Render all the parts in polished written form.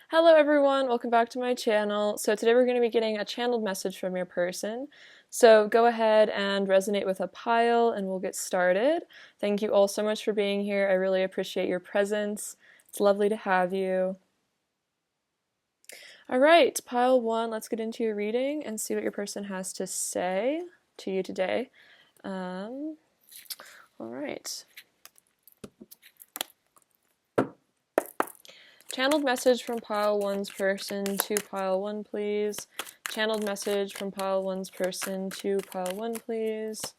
Hello everyone, welcome back to my channel. So today we're going to be getting a channeled message from your person. So go ahead and resonate with a pile and we'll get started. Thank you all so much for being here. I really appreciate your presence. It's lovely to have you. Alright, pile 1, let's get into your reading and see what your person has to say to you today. Alright. Channeled message from pile 1's person to pile 1, please. Channeled message from pile 1's person to pile 1, please.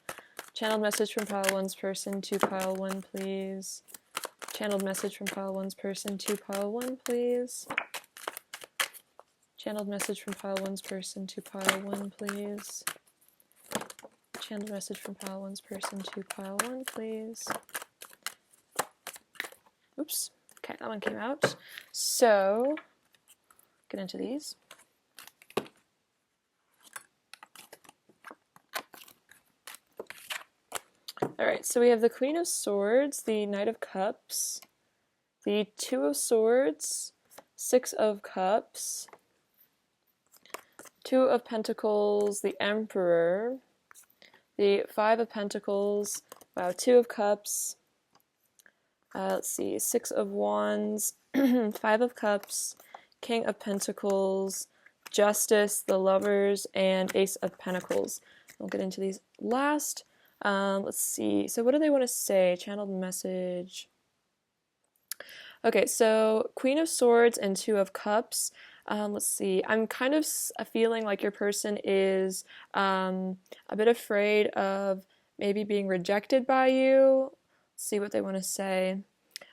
Channeled message from pile 1's person to pile 1, please. Channeled message from pile 1's person to pile 1, please. Channeled message from pile 1's person to pile 1, please. Channeled message from pile 1's person to pile 1, please. Oops. Okay, that one came out. So, get into these. Alright, so we have the Queen of Swords, the Knight of Cups, the Two of Swords, Six of Cups, Two of Pentacles, the Emperor, the Five of Pentacles, wow, Two of Cups, let's see, Six of Wands, Five of Cups, King of Pentacles, Justice, the Lovers, and Ace of Pentacles. We'll get into these last. Let's see. So what do they want to say? Channeled message. Okay, so Queen of Swords and Two of Cups. Let's see. I'm kind of feeling like your person is a bit afraid of maybe being rejected by you. Let's see what they want to say.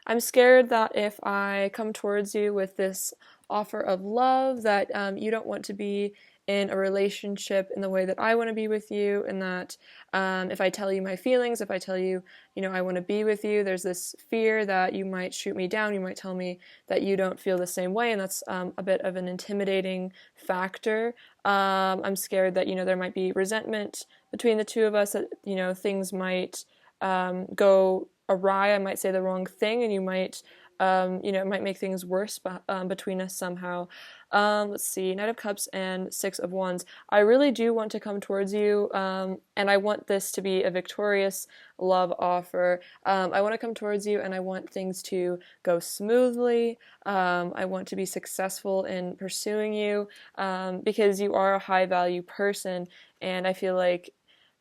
I'm scared that if I come towards you with this offer of love, that you don't want to be in a relationship in the way that I want to be with you, and that if I tell you my feelings, if I tell you, I want to be with you, there's this fear that you might shoot me down, you might tell me that you don't feel the same way, and that's a bit of an intimidating factor. I'm scared that, there might be resentment between the two of us, that, things might go awry, I might say the wrong thing, and you might, it might make things worse between us somehow. Let's see, Knight of Cups and Six of Wands. I really do want to come towards you, and I want this to be a victorious love offer. I want to come towards you, and I want things to go smoothly. I want to be successful in pursuing you, because you are a high value person, and I feel like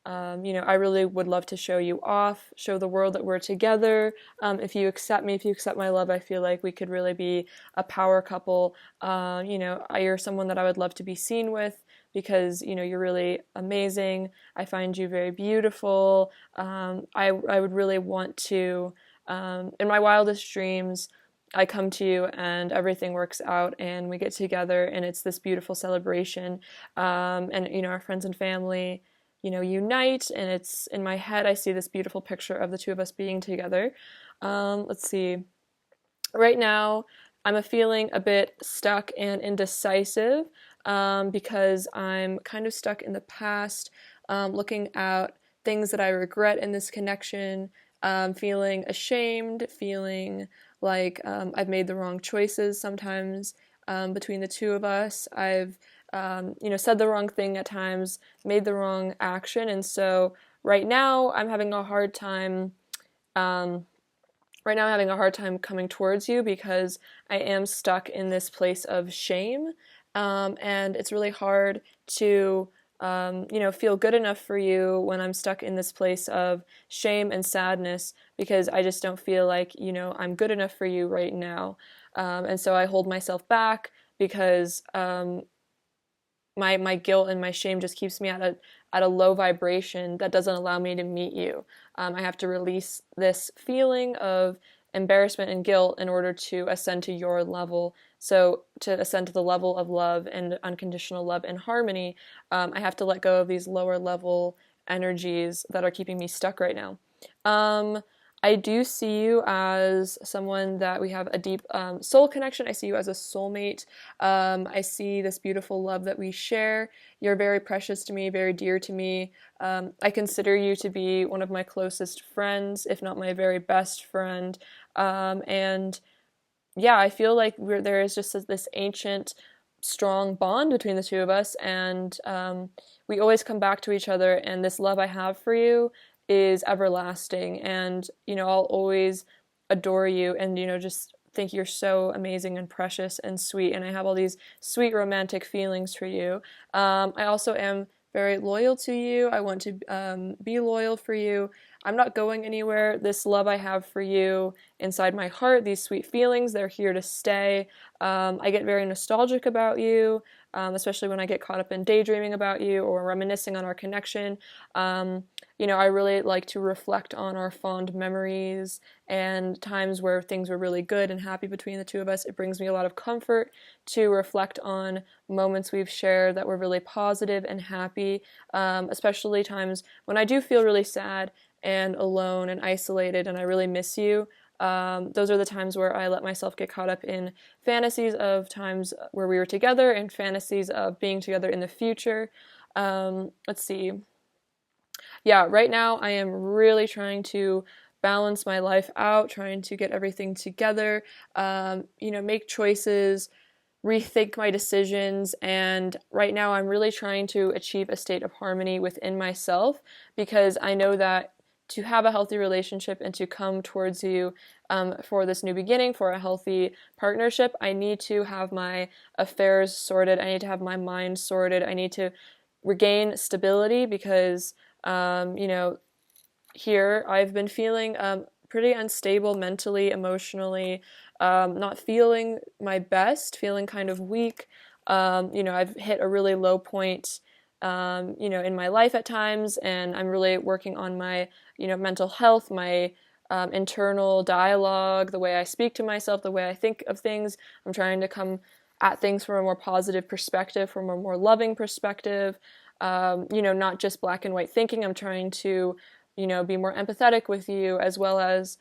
I really would love to show you off, show the world that we're together. If you accept me, if you accept my love, I feel like we could really be a power couple. You're someone that I would love to be seen with because, you're really amazing. I find you very beautiful. I would really want to, in my wildest dreams, I come to you and everything works out and we get together and it's this beautiful celebration. And our friends and family, unite, and it's in my head I see this beautiful picture of the two of us being together. Let's see. Right now, I'm feeling a bit stuck and indecisive because I'm kind of stuck in the past, looking at things that I regret in this connection, feeling ashamed, feeling like I've made the wrong choices sometimes between the two of us. I've said the wrong thing at times, made the wrong action, and so right now I'm having a hard time. Coming towards you because I am stuck in this place of shame, and it's really hard to feel good enough for you when I'm stuck in this place of shame and sadness because I just don't feel like I'm good enough for you right now, and so I hold myself back because my guilt and my shame just keeps me at a low vibration that doesn't allow me to meet you. I have to release this feeling of embarrassment and guilt in order to ascend to your level. So to ascend to the level of love and unconditional love and harmony, I have to let go of these lower level energies that are keeping me stuck right now. I do see you as someone that we have a deep soul connection. I see you as a soulmate. I see this beautiful love that we share. You're very precious to me, very dear to me. I consider you to be one of my closest friends, if not my very best friend. And yeah, I feel like there is just this ancient, strong bond between the two of us, and we always come back to each other. And this love I have for you is everlasting, and I'll always adore you, and just think you're so amazing and precious and sweet. And I have all these sweet romantic feelings for you. I also am very loyal to you. I want to be loyal for you. I'm not going anywhere. This love I have for you inside my heart, these sweet feelings, they're here to stay. I get very nostalgic about you, especially when I get caught up in daydreaming about you or reminiscing on our connection. I really like to reflect on our fond memories and times where things were really good and happy between the two of us. It brings me a lot of comfort to reflect on moments we've shared that were really positive and happy, especially times when I do feel really sad and alone and isolated and I really miss you. Those are the times where I let myself get caught up in fantasies of times where we were together and fantasies of being together in the future. Let's see. Yeah, right now I am really trying to balance my life out, trying to get everything together, make choices, rethink my decisions, and right now I'm really trying to achieve a state of harmony within myself because I know that to have a healthy relationship and to come towards you for this new beginning, for a healthy partnership, I need to have my affairs sorted. I need to have my mind sorted. I need to regain stability because, here I've been feeling pretty unstable mentally, emotionally, not feeling my best, feeling kind of weak. I've hit a really low point, in my life at times, and I'm really working on my, mental health, my internal dialogue, the way I speak to myself, the way I think of things. I'm trying to come at things from a more positive perspective, from a more loving perspective, not just black and white thinking. I'm trying to, be more empathetic with you as well as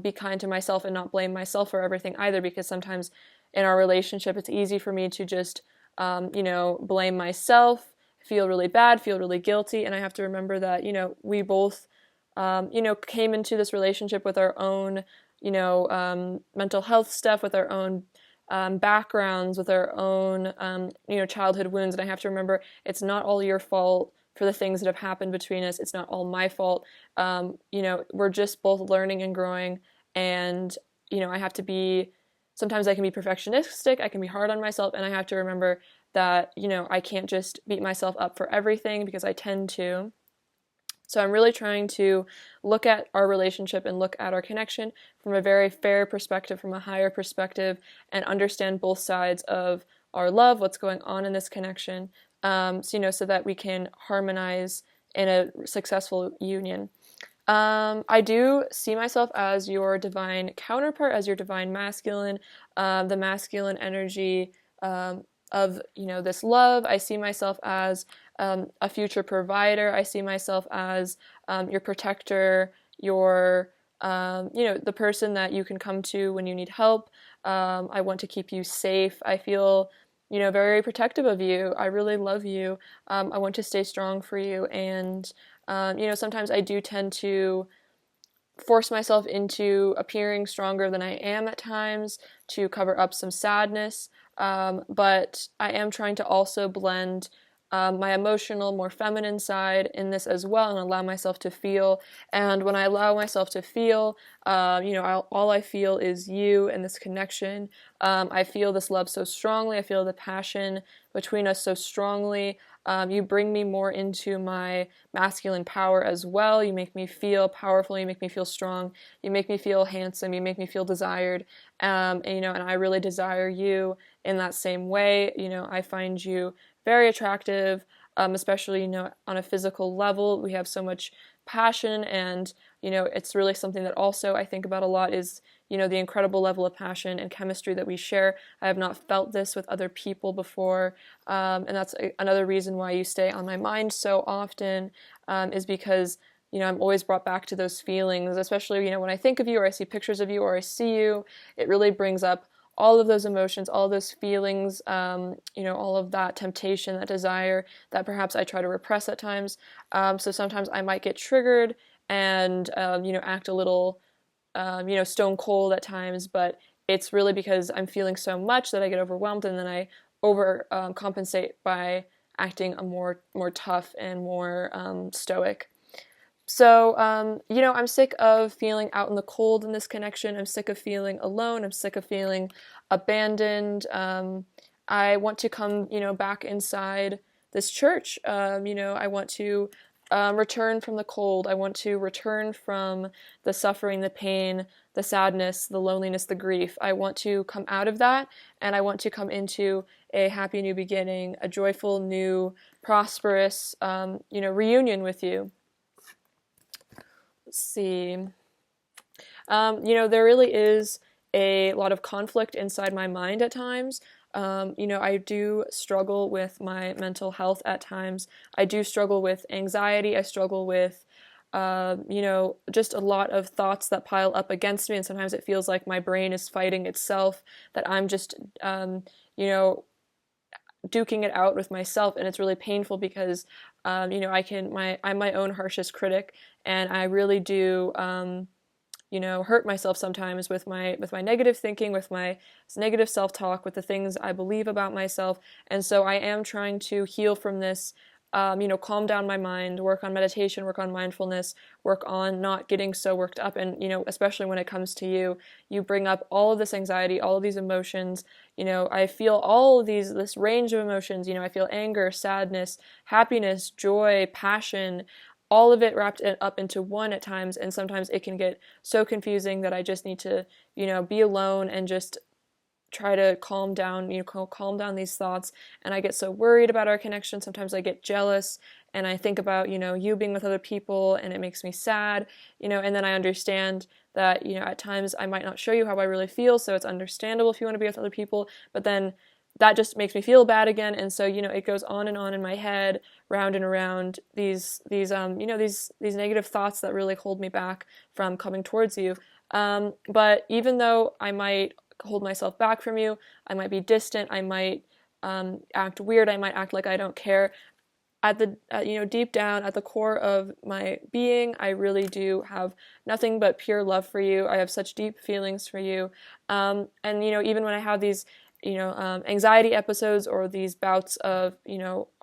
be kind to myself and not blame myself for everything either, because sometimes in our relationship it's easy for me to just, blame myself, feel really bad, feel really guilty, and I have to remember that, we both, came into this relationship with our own, mental health stuff, with our own backgrounds, with our own, childhood wounds, and I have to remember it's not all your fault for the things that have happened between us. It's not all my fault. We're just both learning and growing, and I have to be. Sometimes I can be perfectionistic. I can be hard on myself, and I have to remember that I can't just beat myself up for everything because I tend to. So I'm really trying to look at our relationship and look at our connection from a very fair perspective, from a higher perspective, and understand both sides of our love, what's going on in this connection, so that we can harmonize in a successful union. I do see myself as your divine counterpart, as your divine masculine, the masculine energy of this love. I see myself as a future provider. I see myself as your protector, your the person that you can come to when you need help. I want to keep you safe. I feel very protective of you. I really love you. I want to stay strong for you, and sometimes I do tend to force myself into appearing stronger than I am at times to cover up some sadness. But I am trying to also blend my emotional, more feminine side in this as well, and allow myself to feel. And when I allow myself to feel, all I feel is you and this connection. I feel this love so strongly. I feel the passion between us so strongly. You bring me more into my masculine power as well. You make me feel powerful. You make me feel strong. You make me feel handsome. You make me feel desired. And I really desire you in that same way. I find you very attractive, especially, on a physical level. We have so much passion, and, it's really something that also I think about a lot is, the incredible level of passion and chemistry that we share. I have not felt this with other people before, and that's another reason why you stay on my mind so often, is because, I'm always brought back to those feelings, especially, when I think of you or I see pictures of you or I see you, it really brings up all of those emotions, all of those feelings, all of that temptation, that desire that perhaps I try to repress at times. So sometimes I might get triggered and, act a little, stone cold at times, but it's really because I'm feeling so much that I get overwhelmed, and then I over compensate by acting a more tough and more stoic. So, I'm sick of feeling out in the cold in this connection. I'm sick of feeling alone. I'm sick of feeling abandoned. I want to come, back inside this church. I want to return from the cold. I want to return from the suffering, the pain, the sadness, the loneliness, the grief. I want to come out of that, and I want to come into a happy new beginning, a joyful, new, prosperous, reunion with you. Let's see. There really is a lot of conflict inside my mind at times. I do struggle with my mental health at times. I do struggle with anxiety. I struggle with, just a lot of thoughts that pile up against me. And sometimes it feels like my brain is fighting itself, that I'm just, duking it out with myself. And it's really painful because, I'm my own harshest critic, and I really do, hurt myself sometimes with my negative thinking, with my negative self-talk, with the things I believe about myself. And so I am trying to heal from this, calm down my mind, work on meditation, work on mindfulness, work on not getting so worked up. And, especially when it comes to you bring up all of this anxiety, all of these emotions. I feel all of this range of emotions. I feel anger, sadness, happiness, joy, passion, all of it wrapped up into one at times, and sometimes it can get so confusing that I just need to, be alone and just try to calm down these thoughts. And I get so worried about our connection. Sometimes I get jealous, and I think about, you being with other people, and it makes me sad, and then I understand that, at times I might not show you how I really feel, so it's understandable if you want to be with other people, but then that just makes me feel bad again. And so, it goes on and on in my head, round and around, these negative thoughts that really hold me back from coming towards you. But even though I might hold myself back from you, I might be distant, I might act weird, I might act like I don't care, deep down at the core of my being, I really do have nothing but pure love for you. I have such deep feelings for you. And even when I have these anxiety episodes or these bouts of,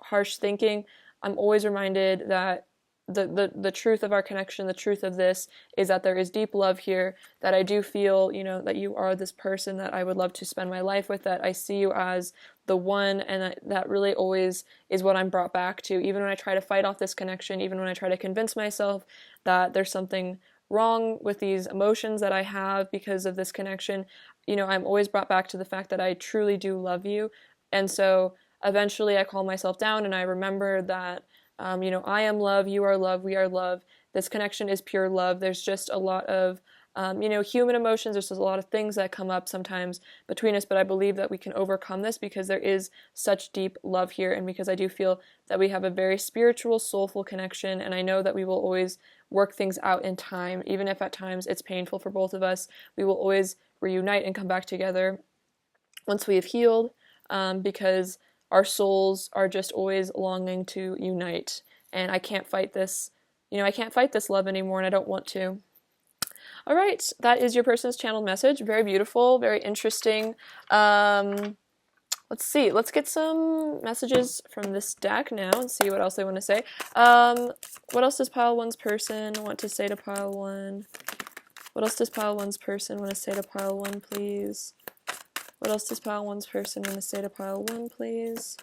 harsh thinking, I'm always reminded that the truth of our connection, the truth of this is that there is deep love here, that I do feel, that you are this person that I would love to spend my life with, that I see you as the one, and that really always is what I'm brought back to. Even when I try to fight off this connection, even when I try to convince myself that there's something wrong with these emotions that I have because of this connection, I'm always brought back to the fact that I truly do love you. And so eventually I calm myself down, and I remember that, I am love, you are love, we are love. This connection is pure love. There's just a lot of, human emotions. There's just a lot of things that come up sometimes between us, but I believe that we can overcome this because there is such deep love here, and because I do feel that we have a very spiritual, soulful connection, and I know that we will always work things out in time. Even if at times it's painful for both of us, we will always reunite and come back together once we have healed, because our souls are just always longing to unite. And I can't fight this, I can't fight this love anymore, and I don't want to. All right, that is your person's channeled message. Very beautiful, very interesting. Let's see, let's get some messages from this deck now and see what else they want to say. What else does pile one's person want to say to pile one? What else does pile one's person want to say to pile one, please? What else does pile one's person want to say to pile one, please?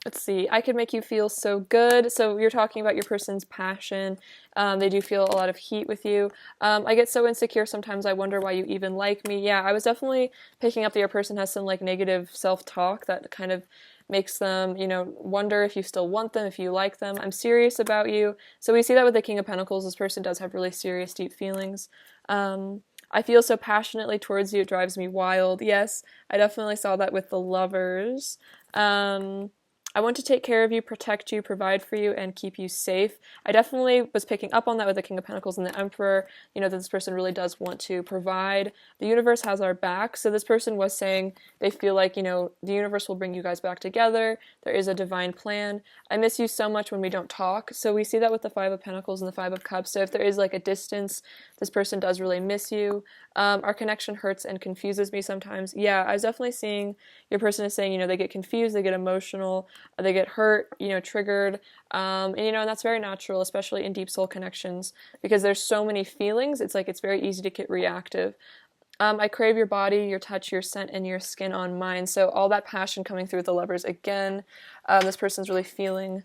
Let's see. I could make you feel so good. So you're talking about your person's passion. They do feel a lot of heat with you. I get so insecure sometimes I wonder why you even like me. Yeah, I was definitely picking up that your person has some negative self-talk that kind of makes them, wonder if you still want them, if you like them. I'm serious about you. So we see that with the King of Pentacles. This person does have really serious, deep feelings. I feel so passionately towards you, it drives me wild. Yes, I definitely saw that with the Lovers. I want to take care of you, protect you, provide for you, and keep you safe. I definitely was picking up on that with the King of Pentacles and the Emperor, you know, that this person really does want to provide. The universe has our back, so this person was saying they feel like, you know, the universe will bring you guys back together. There is a divine plan. I miss you so much when we don't talk. So we see that with the Five of Pentacles and the Five of Cups. So if there is like a distance, this person does really miss you. Our connection hurts and confuses me sometimes. Yeah, I was definitely seeing your person is saying, you know, they get confused, they get emotional, they get hurt, you know, triggered, and you know, and that's very natural, especially in deep soul connections, because there's so many feelings. It's like it's very easy to get reactive. I crave your body, your touch, your scent, and your skin on mine. So all that passion coming through with the Lovers again. This person's really feeling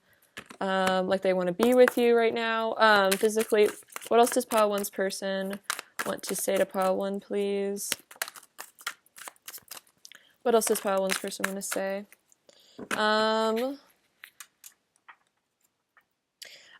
like they want to be with you right now. Physically, what else does pile one's person want to say to pile one, please? What else does pile one's person want to say?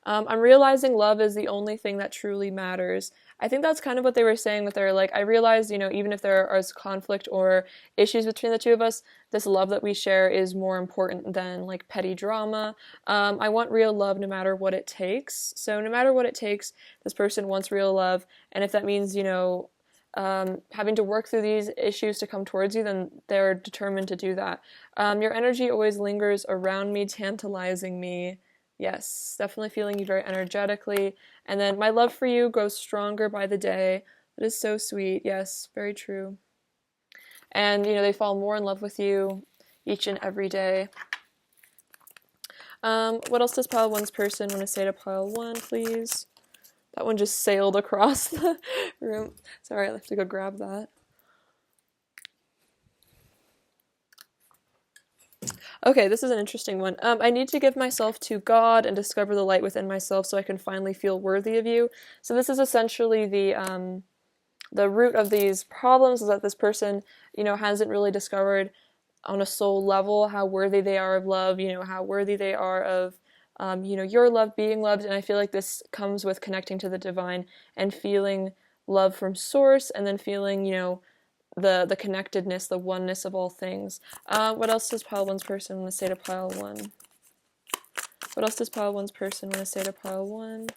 I'm realizing love is the only thing that truly matters. I think that's kind of what they were saying with their, like, I realize, you know, even if there is conflict or issues between the two of us, this love that we share is more important than, like, petty drama. I want real love no matter what it takes. So no matter what it takes, this person wants real love. And if that means, you know, having to work through these issues to come towards you, then they're determined to do that. Your energy always lingers around me, tantalizing me. Yes, definitely feeling you very energetically. And then my love for you grows stronger by the day. That is so sweet. Yes, very true. And, you know, they fall more in love with you each and every day. What else does pile one's person want to say to pile one, please? That one just sailed across the room. Sorry, I have to go grab that. Okay, this is an interesting one. I need to give myself to God and discover the light within myself so I can finally feel worthy of you. So this is essentially the root of these problems, is that this person, you know, hasn't really discovered on a soul level how worthy they are of love, you know, how worthy they are of, you know, your love, being loved. And I feel like this comes with connecting to the divine and feeling love from source, and then feeling, you know, the connectedness, the oneness of all things. What else does pile one's person want to say to pile one? What else does pile one's person want to say to pile one?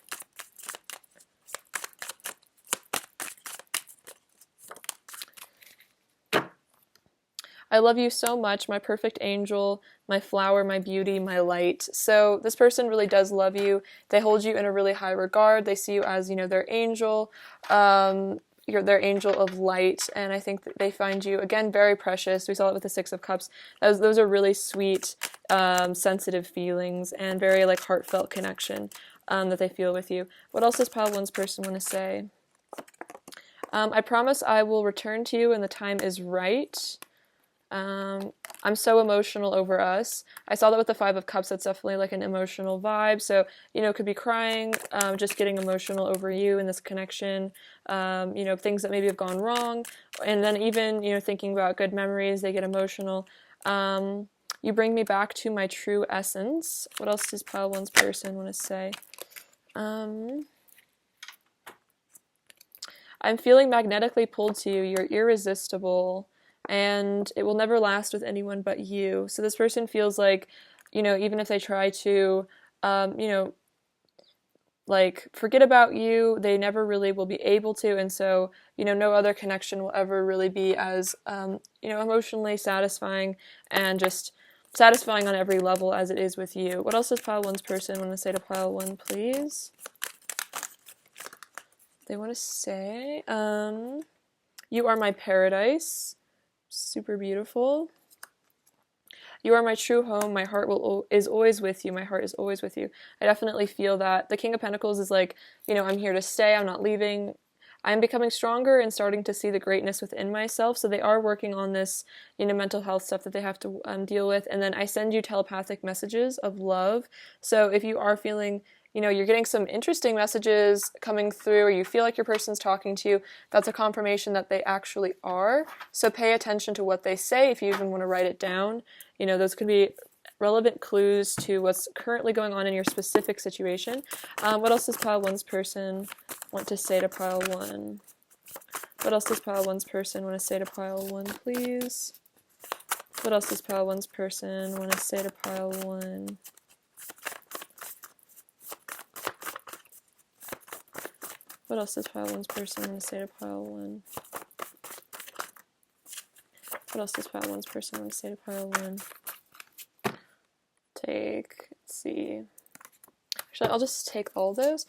I love you so much, my perfect angel, my flower, my beauty, my light. So this person really does love you. They hold you in a really high regard. They see you as, you know, their angel. You're their angel of light, and I think that they find you, again, very precious. We saw it with the Six of Cups. Those are really sweet, sensitive feelings, and very, like, heartfelt connection that they feel with you. What else does pile one's person want to say? I promise I will return to you when the time is right. I'm so emotional over us. I saw that with the Five of Cups. That's definitely like an emotional vibe. So, you know, could be crying, just getting emotional over you and this connection, you know, things that maybe have gone wrong. And then even, you know, thinking about good memories, they get emotional. You bring me back to my true essence. What else does pile one's person want to say? I'm feeling magnetically pulled to you. You're irresistible. And it will never last with anyone but you. So this person feels like, you know, even if they try to, you know, like, forget about you, they never really will be able to. And so, you know, no other connection will ever really be as, you know, emotionally satisfying and just satisfying on every level as it is with you. What else does pile one's person want to say to pile one, please? They want to say, you are my paradise. Super beautiful. You are my true home. My heart is always with you. My heart is always with you. I definitely feel that. The King of Pentacles is like, you know, I'm here to stay. I'm not leaving. I'm becoming stronger and starting to see the greatness within myself. So they are working on this, you know, mental health stuff that they have to deal with. And then I send you telepathic messages of love. So if you are feeling, you know, you're getting some interesting messages coming through, or you feel like your person's talking to you, that's a confirmation that they actually are. So pay attention to what they say if you even want to write it down. You know, those could be relevant clues to what's currently going on in your specific situation. What else does pile one's person want to say to pile one? What else does pile one's person want to say to pile one, please? What else does pile one's person want to say to pile one? What else does pile one's person want to say to pile one? What else does pile one's person want to say to pile one? Take, let's see. Actually, I'll just take all those.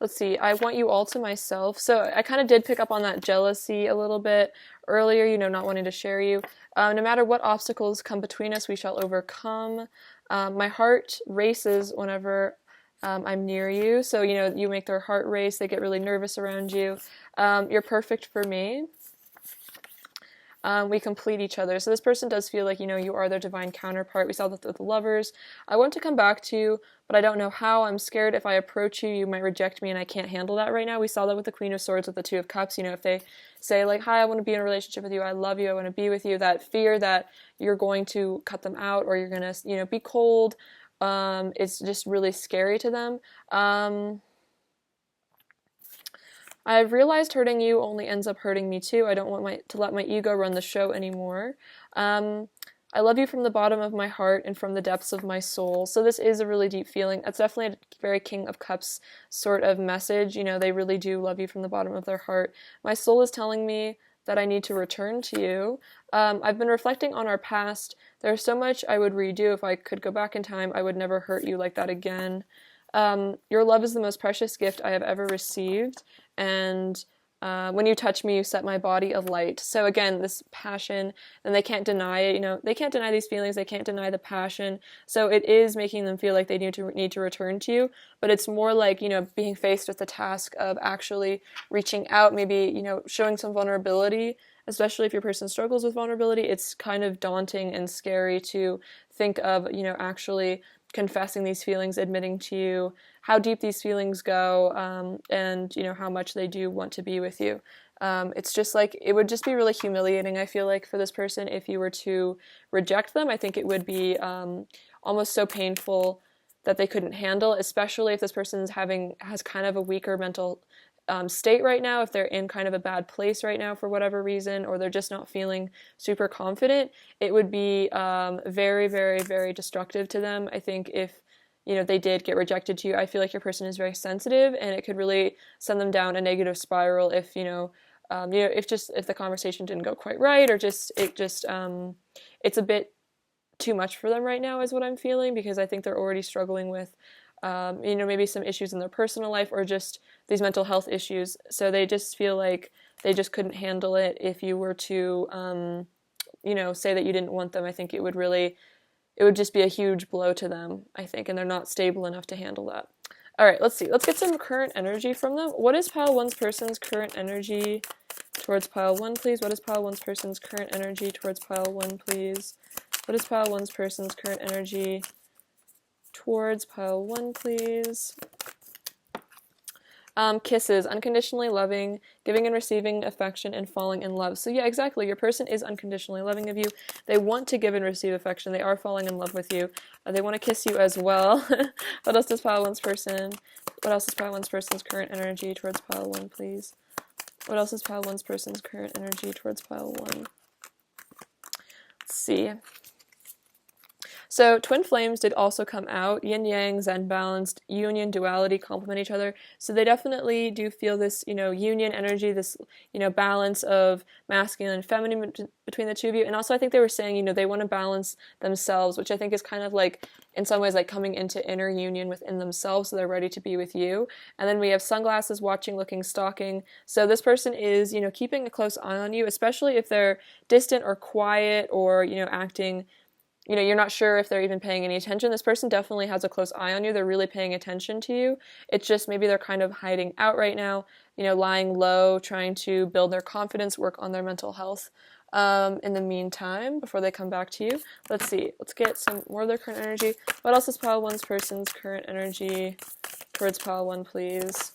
Let's see, I want you all to myself. So I kind of did pick up on that jealousy a little bit earlier, you know, not wanting to share you. No matter what obstacles come between us, we shall overcome. My heart races whenever I'm near you. So, you know, you make their heart race. They get really nervous around you. You're perfect for me. We complete each other. So this person does feel like, you know, you are their divine counterpart. We saw that with the lovers. I want to come back to you, but I don't know how. I'm scared if I approach you, you might reject me, and I can't handle that right now. We saw that with the Queen of Swords, with the Two of Cups. You know, if they say like, hi, I want to be in a relationship with you, I love you, I want to be with you, that fear that you're going to cut them out or you're going to, you know, be cold, it's just really scary to them. I've realized hurting you only ends up hurting me too. I don't want to let my ego run the show anymore. I love you from the bottom of my heart and from the depths of my soul. So this is a really deep feeling. That's definitely a very King of Cups sort of message. You know, they really do love you from the bottom of their heart. My soul is telling me that I need to return to you. I've been reflecting on our past. There's so much I would redo. If I could go back in time, I would never hurt you like that again. Your love is the most precious gift I have ever received, and when you touch me, you set my body alight. So again, this passion, and they can't deny it. You know, they can't deny these feelings. They can't deny the passion. So it is making them feel like they need to return to you. But it's more like, you know, being faced with the task of actually reaching out, maybe, you know, showing some vulnerability. Especially if your person struggles with vulnerability, it's kind of daunting and scary to think of, you know, actually confessing these feelings, admitting to you how deep these feelings go, and, you know, how much they do want to be with you. It's just like, it would just be really humiliating, I feel like, for this person if you were to reject them. I think it would be almost so painful that they couldn't handle, especially if this person has kind of a weaker mental state right now, if they're in kind of a bad place right now for whatever reason, or they're just not feeling super confident. It would be very, very, very destructive to them. I think if, you know, they did get rejected to you, I feel like your person is very sensitive, and it could really send them down a negative spiral if, if the conversation didn't go quite right, or it's a bit too much for them right now is what I'm feeling, because I think they're already struggling with maybe some issues in their personal life, or just these mental health issues. So they just feel like they just couldn't handle it if you were to, say that you didn't want them. I think it would just be a huge blow to them, I think, and they're not stable enough to handle that. All right, let's see. Let's get some current energy from them. What is pile one's person's current energy towards pile one, please? What is pile one's person's current energy towards pile one, please? What is pile one's person's current energy towards pile one, please? Kisses, unconditionally loving, giving and receiving affection, and falling in love. So yeah, exactly. Your person is unconditionally loving of you. They want to give and receive affection. They are falling in love with you. They want to kiss you as well. What else does pile one's person? What else is pile one's person's current energy towards pile one, please? What else is pile one's person's current energy towards pile one? Let's see. So twin flames did also come out. Yin yang, Zen balanced, union, duality complement each other. So they definitely do feel this, union energy, this, balance of masculine and feminine between the two of you. And also I think they were saying, they want to balance themselves, which I think is kind of like, in some ways, like coming into inner union within themselves, so they're ready to be with you. And then we have sunglasses, watching, looking, stalking. So this person is, keeping a close eye on you, especially if they're distant or quiet, or, acting, you're not sure if they're even paying any attention. This person definitely has a close eye on you. They're really paying attention to you. It's just maybe they're kind of hiding out right now, lying low, trying to build their confidence, work on their mental health in the meantime before they come back to you. Let's see. Let's get some more of their current energy. What else is pile one's person's current energy towards pile one, please?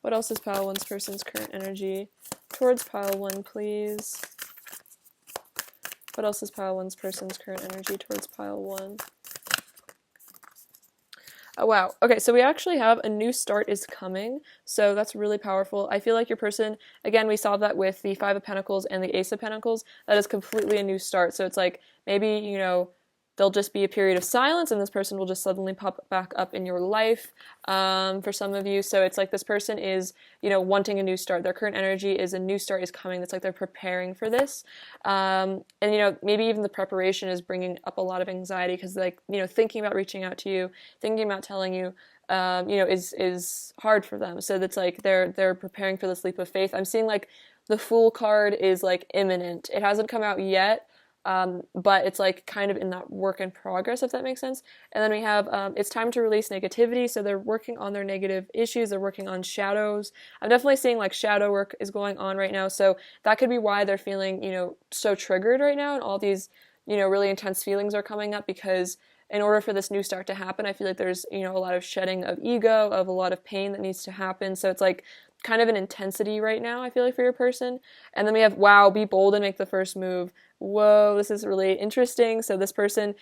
What else is pile one's person's current energy towards pile one, please? What else is pile one's person's current energy towards pile one? Oh, wow. Okay, so we actually have a new start is coming. So that's really powerful. I feel like your person, again, we saw that with the Five of Pentacles and the Ace of Pentacles. That is completely a new start. So it's like maybe, you know, there'll just be a period of silence and this person will just suddenly pop back up in your life for some of you. So it's like this person is, you know, wanting a new start. Their current energy is a new start is coming. It's like they're preparing for this. And, you know, maybe even the preparation is bringing up a lot of anxiety because, like, you know, thinking about reaching out to you, thinking about telling you, you know, is hard for them. So that's like they're preparing for this leap of faith. I'm seeing like the Fool card is like imminent. It hasn't come out yet. But it's like kind of in that work in progress, if that makes sense. And then we have it's time to release negativity. So they're working on their negative issues. They're working on shadows. I'm definitely seeing like shadow work is going on right now. So that could be why they're feeling, you know, so triggered right now. And all these, you know, really intense feelings are coming up because in order for this new start to happen, I feel like there's, you know, a lot of shedding of ego, of a lot of pain that needs to happen. So it's like kind of an intensity right now, I feel like, for your person. And then we have, wow, be bold and make the first move. Whoa, this is really interesting. So this person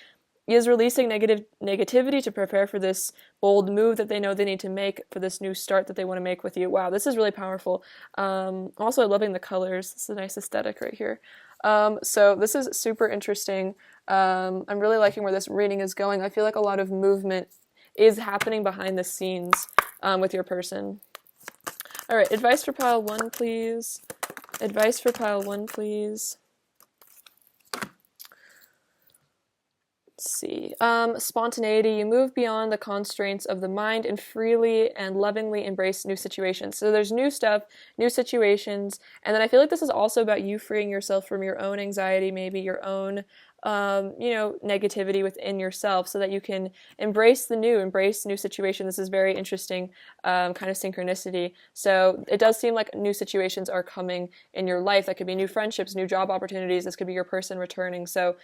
is releasing negativity to prepare for this bold move that they know they need to make for this new start that they want to make with you. Wow, this is really powerful. Also, loving the colors. This is a nice aesthetic right here. So this is super interesting. I'm really liking where this reading is going. I feel like a lot of movement is happening behind the scenes with your person. All right, advice for pile 1, please. Advice for pile 1, please. Let's see. Spontaneity. You move beyond the constraints of the mind and freely and lovingly embrace new situations. So there's new stuff, new situations, and then I feel like this is also about you freeing yourself from your own anxiety, maybe your own you know, negativity within yourself so that you can embrace new situation. This is very interesting kind of synchronicity. So it does seem like new situations are coming in your life. That could be new friendships, new job opportunities. This could be your person returning. So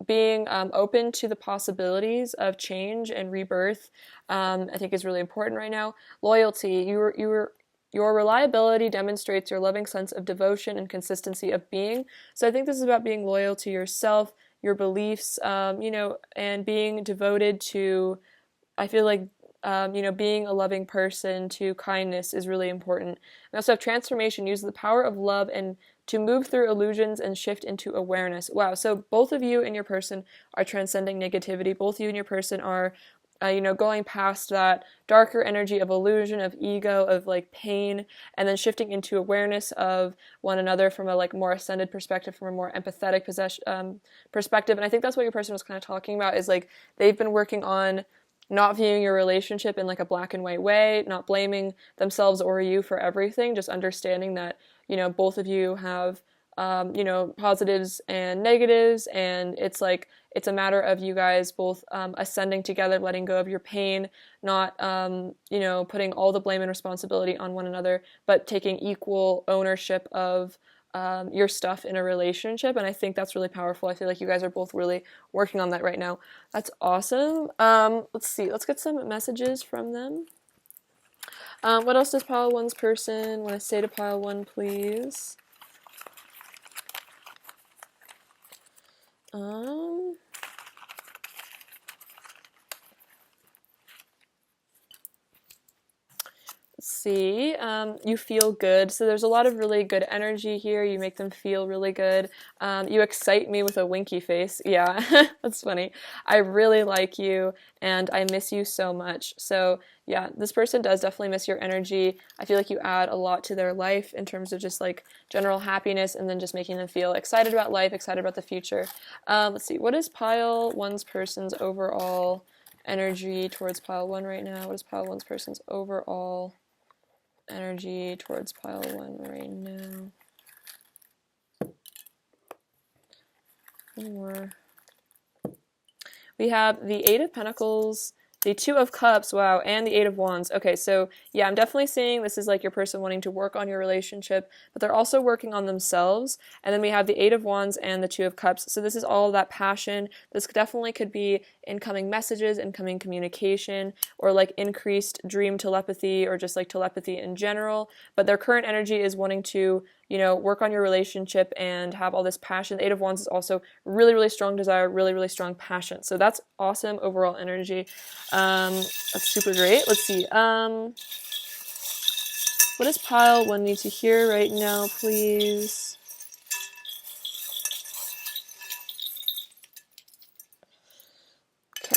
being open to the possibilities of change and rebirth, I think is really important right now. Loyalty. Your reliability demonstrates your loving sense of devotion and consistency of being. So I think this is about being loyal to yourself, your beliefs, you know, and being devoted to, I feel like, you know, being a loving person, to kindness is really important. We also have transformation. Use the power of love and to move through illusions and shift into awareness. Wow, so both of you and your person are transcending negativity. Both you and your person are you know, going past that darker energy of illusion, of ego, of like pain, and then shifting into awareness of one another from a like more ascended perspective, from a more empathetic perspective. And I think that's what your person was kind of talking about, is like they've been working on not viewing your relationship in like a black and white way, not blaming themselves or you for everything, just understanding that, you know, both of you have you know, positives and negatives, and it's like it's a matter of you guys both ascending together, letting go of your pain, not you know, putting all the blame and responsibility on one another, but taking equal ownership of your stuff in a relationship. And I think that's really powerful. I feel like you guys are both really working on that right now. That's awesome. Let's see. Let's get some messages from them. What else does pile 1's person want to say to pile 1, please? Let's see, you feel good. So there's a lot of really good energy here. You make them feel really good. You excite me with a winky face. Yeah, that's funny. I really like you and I miss you so much. So yeah, this person does definitely miss your energy. I feel like you add a lot to their life in terms of just like general happiness and then just making them feel excited about life, excited about the future. Let's see, what is pile 1's person's overall energy towards pile 1 right now? What is pile 1's person's overall energy towards pile 1 right now? More. We have the 8 of Pentacles, the 2 of Cups, wow, and the 8 of Wands. Okay, so yeah, I'm definitely seeing this is like your person wanting to work on your relationship, but they're also working on themselves. And then we have the 8 of Wands and the 2 of Cups. So this is all that passion. This definitely could be incoming messages, incoming communication, or like increased dream telepathy, or just like telepathy in general. But their current energy is wanting to, you know, work on your relationship and have all this passion. The Eight of Wands is also really, really strong desire, really, really strong passion. So that's awesome overall energy. That's super great. Let's see. What does pile 1 need to hear right now, please? Okay.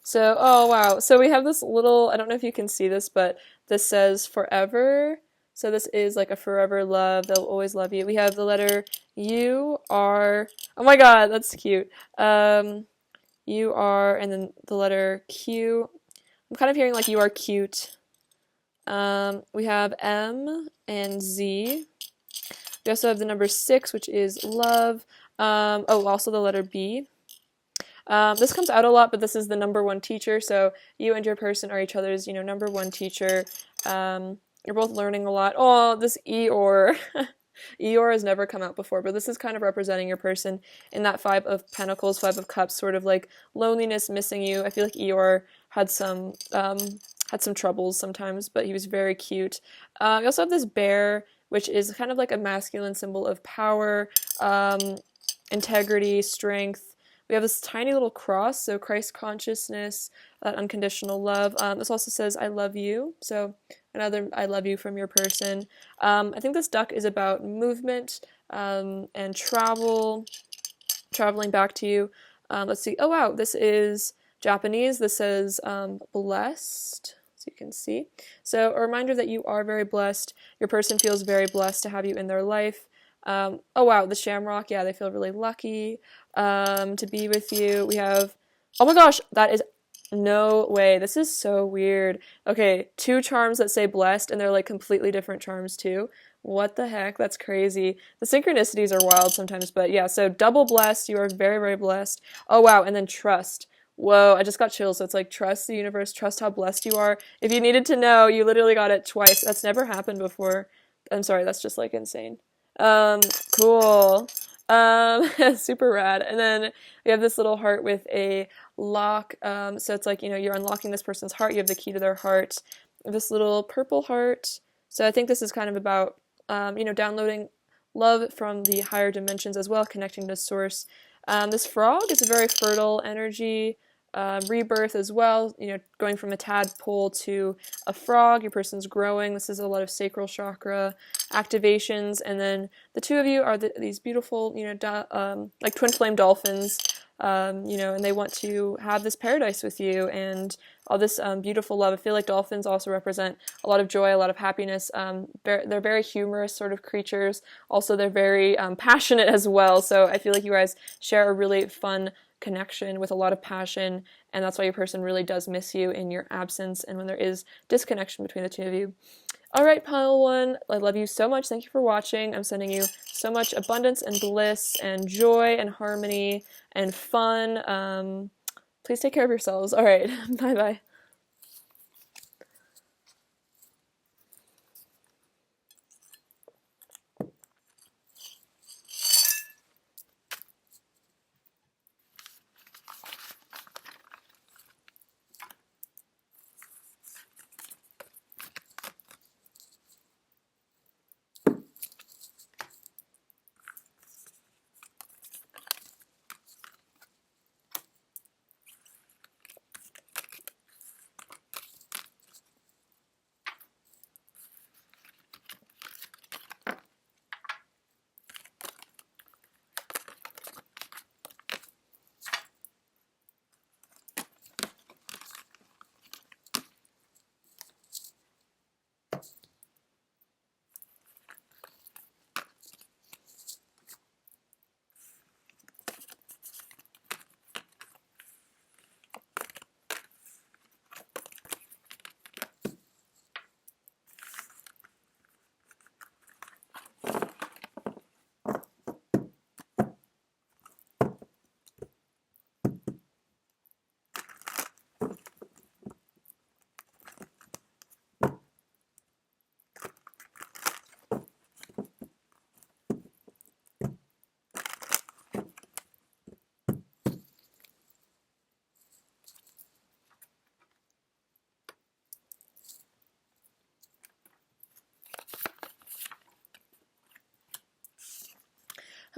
So, oh wow. So we have this little, I don't know if you can see this, but this says forever. So this is like a forever love. They'll always love you. We have the letter U, R. Oh my God, that's cute. U, R, and then the letter Q. I'm kind of hearing like you are cute. We have M and Z. We also have the number 6, which is love. Oh, also the letter B. This comes out a lot, but this is the number 1 teacher. So you and your person are each other's, you know, number 1 teacher. You're both learning a lot. Oh, this Eeyore. Eeyore has never come out before, but this is kind of representing your person in that 5 of Pentacles, 5 of Cups, sort of like loneliness, missing you. I feel like Eeyore had some troubles sometimes, but he was very cute. We also have this bear, which is kind of like a masculine symbol of power, integrity, strength. We have this tiny little cross, so Christ consciousness, that unconditional love. This also says, I love you. So another I love you from your person. I think this duck is about movement and traveling back to you. Let's see. Oh, wow. This is Japanese. This says blessed, so you can see. So a reminder that you are very blessed. Your person feels very blessed to have you in their life. Oh, wow. The shamrock. Yeah, they feel really lucky to be with you. We have, oh my gosh, that is no way. This is so weird. Okay, 2 charms that say blessed, and they're like completely different charms too. What the heck? That's crazy. The synchronicities are wild sometimes, but yeah, so double blessed. You are very, very blessed. Oh, wow. And then trust. Whoa, I just got chills. So it's like trust the universe, trust how blessed you are. If you needed to know, you literally got it twice. That's never happened before. I'm sorry, that's just like insane. Cool. Super rad. And then we have this little heart with a lock. So it's like, you know, you're unlocking this person's heart. You have the key to their heart. This little purple heart. So I think this is kind of about, you know, downloading love from the higher dimensions as well, connecting to source. This frog is a very fertile energy. Rebirth as well, you know, going from a tadpole to a frog. Your person's growing. This is a lot of sacral chakra activations. And then the 2 of you are these beautiful, you know, like twin flame dolphins, you know, and they want to have this paradise with you and all this beautiful love. I feel like dolphins also represent a lot of joy, a lot of happiness. They're very humorous sort of creatures. Also, they're very passionate as well. So I feel like you guys share a really fun connection with a lot of passion, and that's why your person really does miss you in your absence and when there is disconnection between the 2 of you. All right, pile 1, I love you so much. Thank you for watching. I'm sending you so much abundance and bliss and joy and harmony and fun. Please take care of yourselves. All right, bye-bye.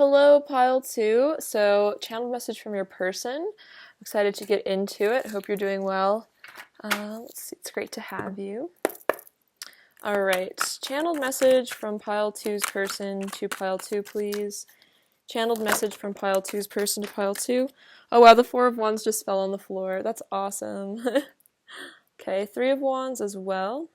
Hello, pile two. So, channeled message from your person. Excited to get into it. Hope you're doing well. Let's see, it's great to have you. All right, channeled message from pile two's person to pile two, please. Channeled message from pile two's person to pile two. Oh wow, the Four of Wands just fell on the floor. That's awesome. Okay, Three of Wands as well.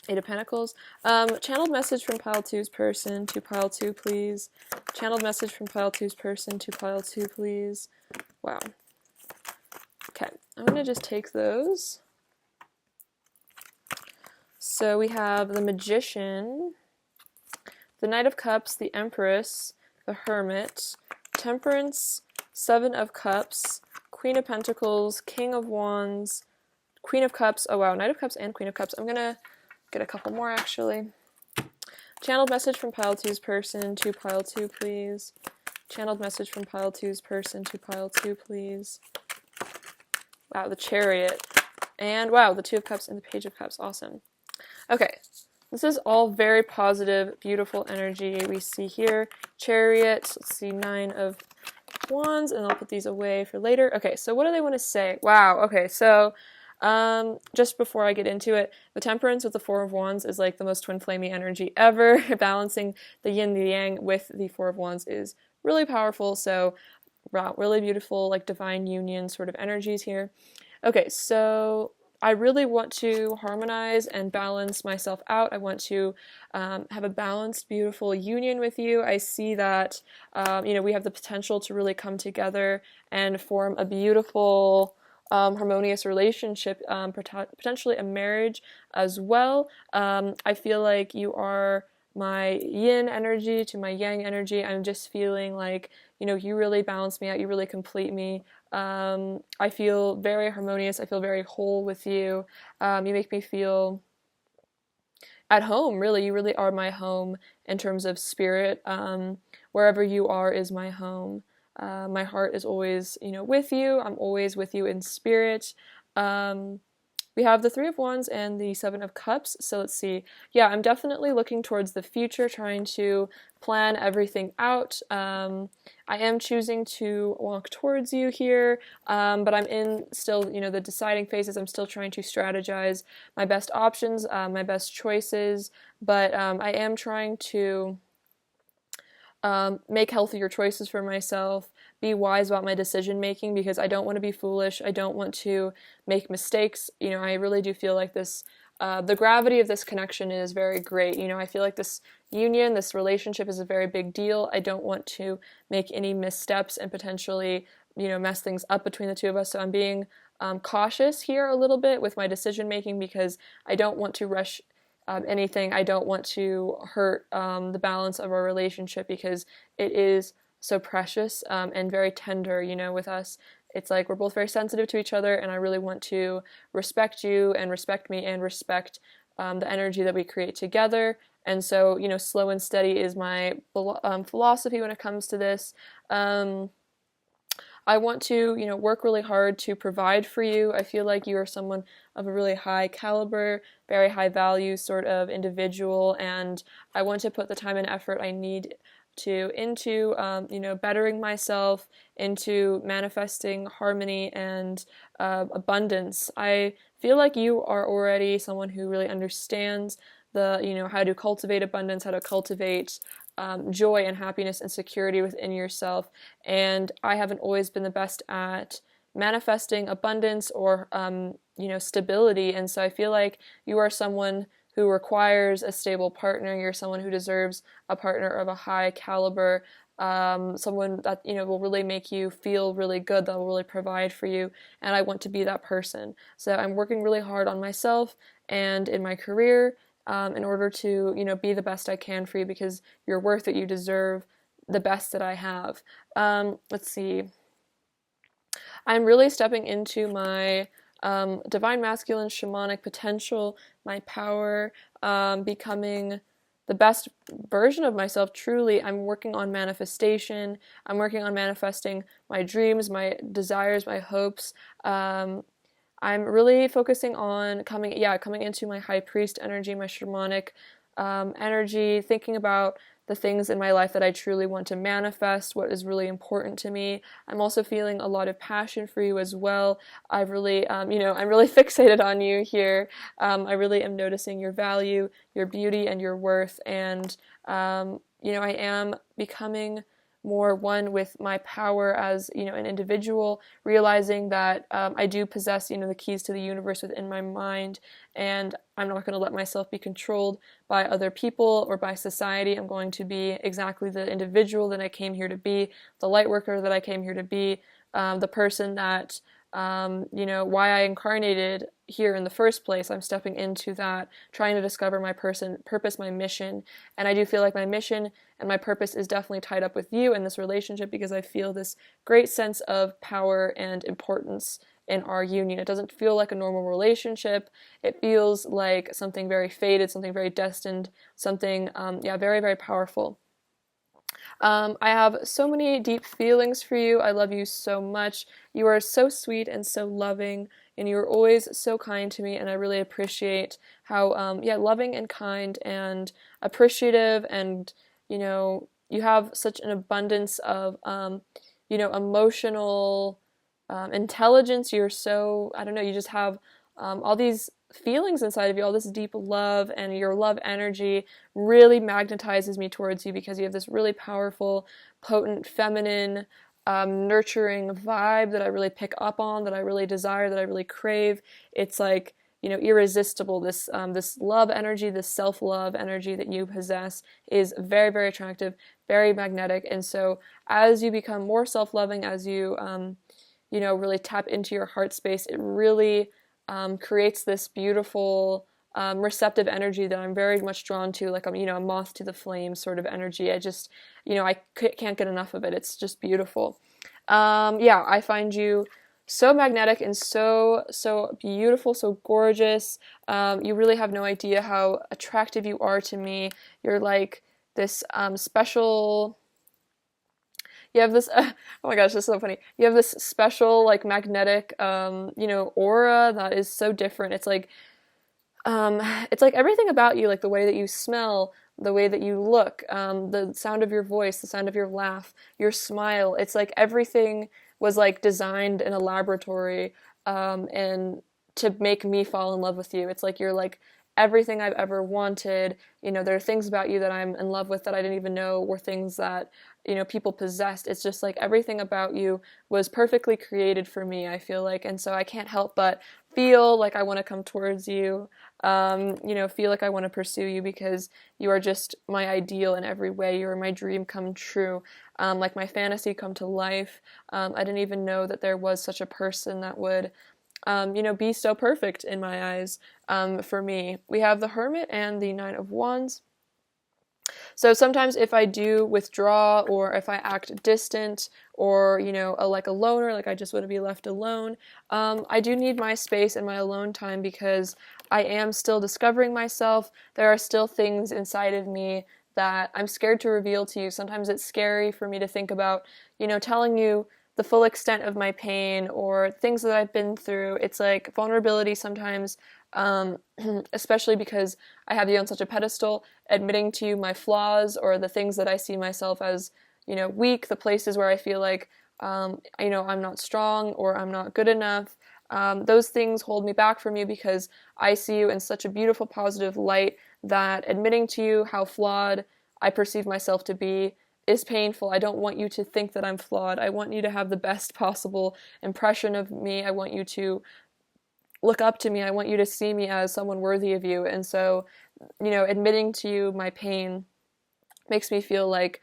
Eight of Pentacles. Channeled message from pile two's person to pile two, please. Channeled message from pile two's person to pile two, please. Wow. Okay, I'm going to just take those. So we have the Magician, the Knight of Cups, the Empress, the Hermit, Temperance, Seven of Cups, Queen of Pentacles, King of Wands, Queen of Cups. Oh wow, Knight of Cups and Queen of Cups. I'm going to get a couple more actually. Channeled message from pile two's person to pile two, please. Channeled message from pile two's person to pile two, please. Wow, the Chariot. And wow, the Two of Cups and the Page of Cups. Awesome. Okay, this is all very positive, beautiful energy we see here. Chariot, let's see, Nine of Wands, and I'll put these away for later. Okay, so what do they want to say? Wow, okay, so just before I get into it, the Temperance with the Four of Wands is like the most twin flamey energy ever. Balancing the yin, the yang with the Four of Wands is really powerful, so wow, really beautiful, like divine union sort of energies here. Okay, so I really want to harmonize and balance myself out. I want to have a balanced, beautiful union with you. I see that, we have the potential to really come together and form a beautiful, harmonious relationship, potentially a marriage as well. I feel like you are my yin energy to my yang energy. I'm just feeling like, you really balance me out, you really complete me. I feel very harmonious, I feel very whole with you. You make me feel at home, really. You really are my home in terms of spirit. Wherever you are is my home. My heart is always, with you. I'm always with you in spirit. We have the Three of Wands and the Seven of Cups, so let's see. Yeah, I'm definitely looking towards the future, trying to plan everything out. I am choosing to walk towards you here, but I'm in still, the deciding phases. I'm still trying to strategize my best options, my best choices, but I am trying to make healthier choices for myself, be wise about my decision making, because I don't want to be foolish. I don't want to make mistakes. I really do feel like this, the gravity of this connection is very great. I feel like this union, this relationship is a very big deal. I don't want to make any missteps and potentially, mess things up between the two of us. So I'm being cautious here a little bit with my decision making because I don't want to rush anything. I don't want to hurt the balance of our relationship because it is so precious and very tender, with us. It's like we're both very sensitive to each other, and I really want to respect you and respect me and respect the energy that we create together. And so, slow and steady is my philosophy when it comes to this. I want to, work really hard to provide for you. I feel like you are someone of a really high caliber, very high value sort of individual, and I want to put the time and effort I need to into, bettering myself, into manifesting harmony and abundance. I feel like you are already someone who really understands the, how to cultivate abundance, how to cultivate joy and happiness and security within yourself. And I haven't always been the best at manifesting abundance or, stability. And so I feel like you are someone who requires a stable partner. You're someone who deserves a partner of a high caliber, someone that, will really make you feel really good, that will really provide for you. And I want to be that person. So I'm working really hard on myself and in my career, in order to, be the best I can for you because you're worth it. You deserve the best that I have. Let's see. I'm really stepping into my divine masculine shamanic potential, my power, becoming the best version of myself. Truly, I'm working on manifestation. I'm working on manifesting my dreams, my desires, my hopes. I'm really focusing on coming into my high priest energy, my shamanic energy, thinking about the things in my life that I truly want to manifest, what is really important to me. I'm also feeling a lot of passion for you as well. I'm really fixated on you here. I really am noticing your value, your beauty, and your worth, and I am becoming more one with my power as an individual, realizing that I do possess the keys to the universe within my mind, and I'm not going to let myself be controlled by other people or by society. I'm going to be exactly the individual that I came here to be, the light worker that I came here to be, the person that why I incarnated here in the first place. I'm stepping into that, trying to discover my purpose, my mission. And I do feel like my mission and my purpose is definitely tied up with you in this relationship, because I feel this great sense of power and importance in our union. It doesn't feel like a normal relationship. It feels like something very fated, something very destined, something, very, very powerful. I have so many deep feelings for you. I love you so much. You are so sweet and so loving, and you are always so kind to me, and I really appreciate how, loving and kind and appreciative, and, you have such an abundance of, emotional intelligence. You're so, I don't know, you just have all these feelings inside of you, all this deep love, and your love energy really magnetizes me towards you, because you have this really powerful, potent, feminine, nurturing vibe that I really pick up on, that I really desire, that I really crave. It's like, irresistible. This love energy, this self-love energy that you possess is very, very attractive, very magnetic. And so as you become more self-loving, as you really tap into your heart space, it really creates this beautiful, receptive energy that I'm very much drawn to, like a moth to the flame sort of energy. I just, I can't get enough of it. It's just beautiful. I find you so magnetic and so beautiful, so gorgeous. You really have no idea how attractive you are to me. You're like this special. You have this, oh my gosh, this is so funny. You have this special, like, magnetic, aura that is so different. It's like everything about you, like the way that you smell, the way that you look, the sound of your voice, the sound of your laugh, your smile. It's like everything was like designed in a laboratory, and to make me fall in love with you. It's like you're like everything I've ever wanted. There are things about you that I'm in love with that I didn't even know were things that, people possessed. It's just like everything about you was perfectly created for me, I feel like. And so I can't help but feel like I want to come towards you, feel like I want to pursue you, because you are just my ideal in every way. You are my dream come true, like my fantasy come to life. I didn't even know that there was such a person that would be so perfect in my eyes, for me. We have the Hermit and the Nine of Wands. So sometimes if I do withdraw, or if I act distant, or, like a loner, like I just want to be left alone, I do need my space and my alone time, because I am still discovering myself. There are still things inside of me that I'm scared to reveal to you. Sometimes it's scary for me to think about, telling you the full extent of my pain or things that I've been through. It's like vulnerability sometimes, especially because I have you on such a pedestal, admitting to you my flaws, or the things that I see myself as, weak, the places where I feel like, I'm not strong, or I'm not good enough. Those things hold me back from you, because I see you in such a beautiful, positive light, that admitting to you how flawed I perceive myself to be is painful. I don't want you to think that I'm flawed. I want you to have the best possible impression of me. I want you to look up to me. I want you to see me as someone worthy of you. And so, admitting to you my pain makes me feel like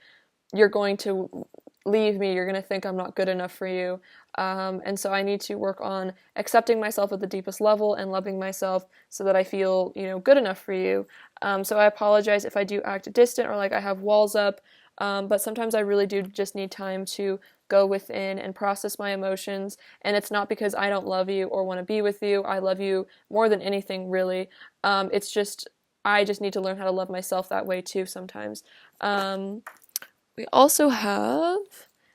you're going to leave me. You're going to think I'm not good enough for you. And so I need to work on accepting myself at the deepest level and loving myself, so that I feel, good enough for you. So I apologize if I do act distant, or like I have walls up. But sometimes I really do just need time to go within and process my emotions. And it's not because I don't love you or want to be with you. I love you more than anything, really. It's just, I just need to learn how to love myself that way too sometimes. We also have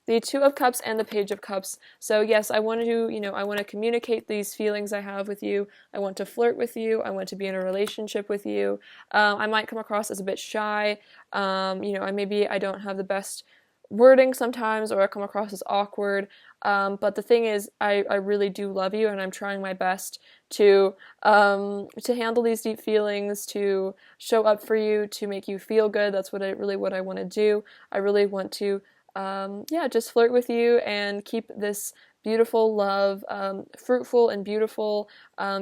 the Two of Cups and the Page of Cups. So yes, I want to, I want to communicate these feelings I have with you. I want to flirt with you. I want to be in a relationship with you. I might come across as a bit shy. I don't have the best wording sometimes, or I come across as awkward. But the thing is, I really do love you, and I'm trying my best to handle these deep feelings, to show up for you, to make you feel good. That's what I want to do. I really want to, just flirt with you and keep this beautiful love fruitful and beautiful,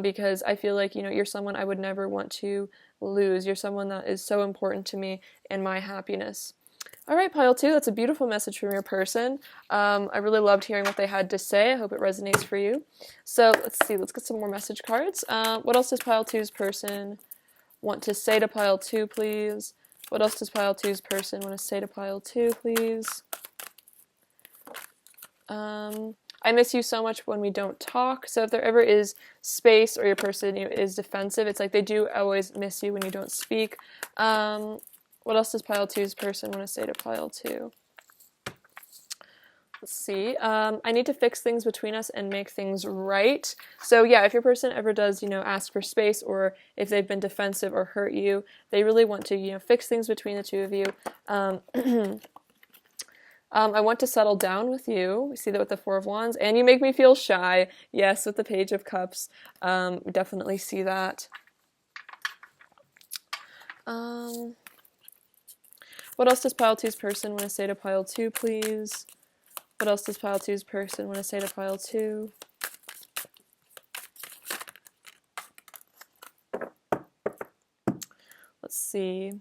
because I feel like, you're someone I would never want to lose. You're someone that is so important to me and my happiness. All right, pile 2, that's a beautiful message from your person. I really loved hearing what they had to say. I hope it resonates for you. So let's see, let's get some more message cards. What else does pile 2's person want to say to pile 2, please? What else does pile 2's person want to say to pile 2, please? I miss you so much when we don't talk. So if there ever is space, or your person is defensive, it's like they do always miss you when you don't speak. What else does pile 2's person want to say to pile 2? Let's see. I need to fix things between us and make things right. So yeah, if your person ever does, ask for space, or if they've been defensive or hurt you, they really want to, fix things between the two of you. I want to settle down with you. We see that with the Four of Wands. And you make me feel shy. Yes, with the Page of Cups. We definitely see that. What else does pile 2's person want to say to pile 2, please? What else does pile 2's person want to say to pile 2? Let's see.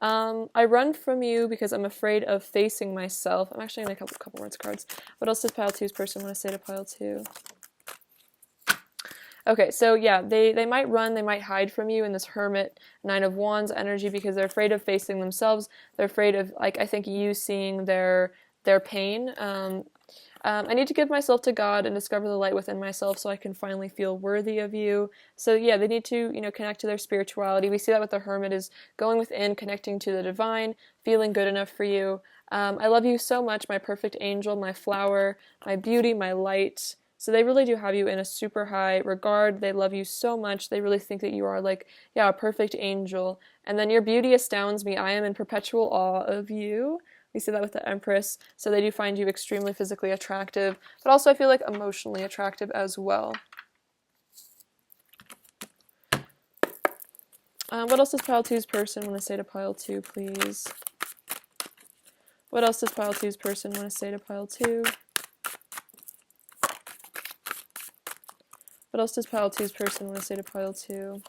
I run from you because I'm afraid of facing myself. I'm actually going to a couple words cards. What else does pile 2's person want to say to pile 2? Okay, so yeah, they might run, they might hide from you in this Hermit, Nine of Wands energy, because they're afraid of facing themselves. They're afraid of, I think, you seeing their pain. I need to give myself to God and discover the light within myself so I can finally feel worthy of you. So yeah, they need to, connect to their spirituality. We see that with the Hermit, is going within, connecting to the divine, feeling good enough for you. I love you so much, my perfect angel, my flower, my beauty, my light. So they really do have you in a super high regard. They love you so much. They really think that you are a perfect angel. And then your beauty astounds me. I am in perpetual awe of you. We see that with the Empress. So they do find you extremely physically attractive, but also I feel like emotionally attractive as well. What else does pile 2's person want to say to pile 2, please? What else does pile 2's person want to say to pile 2? What else does pile 2's person want to say to pile 2?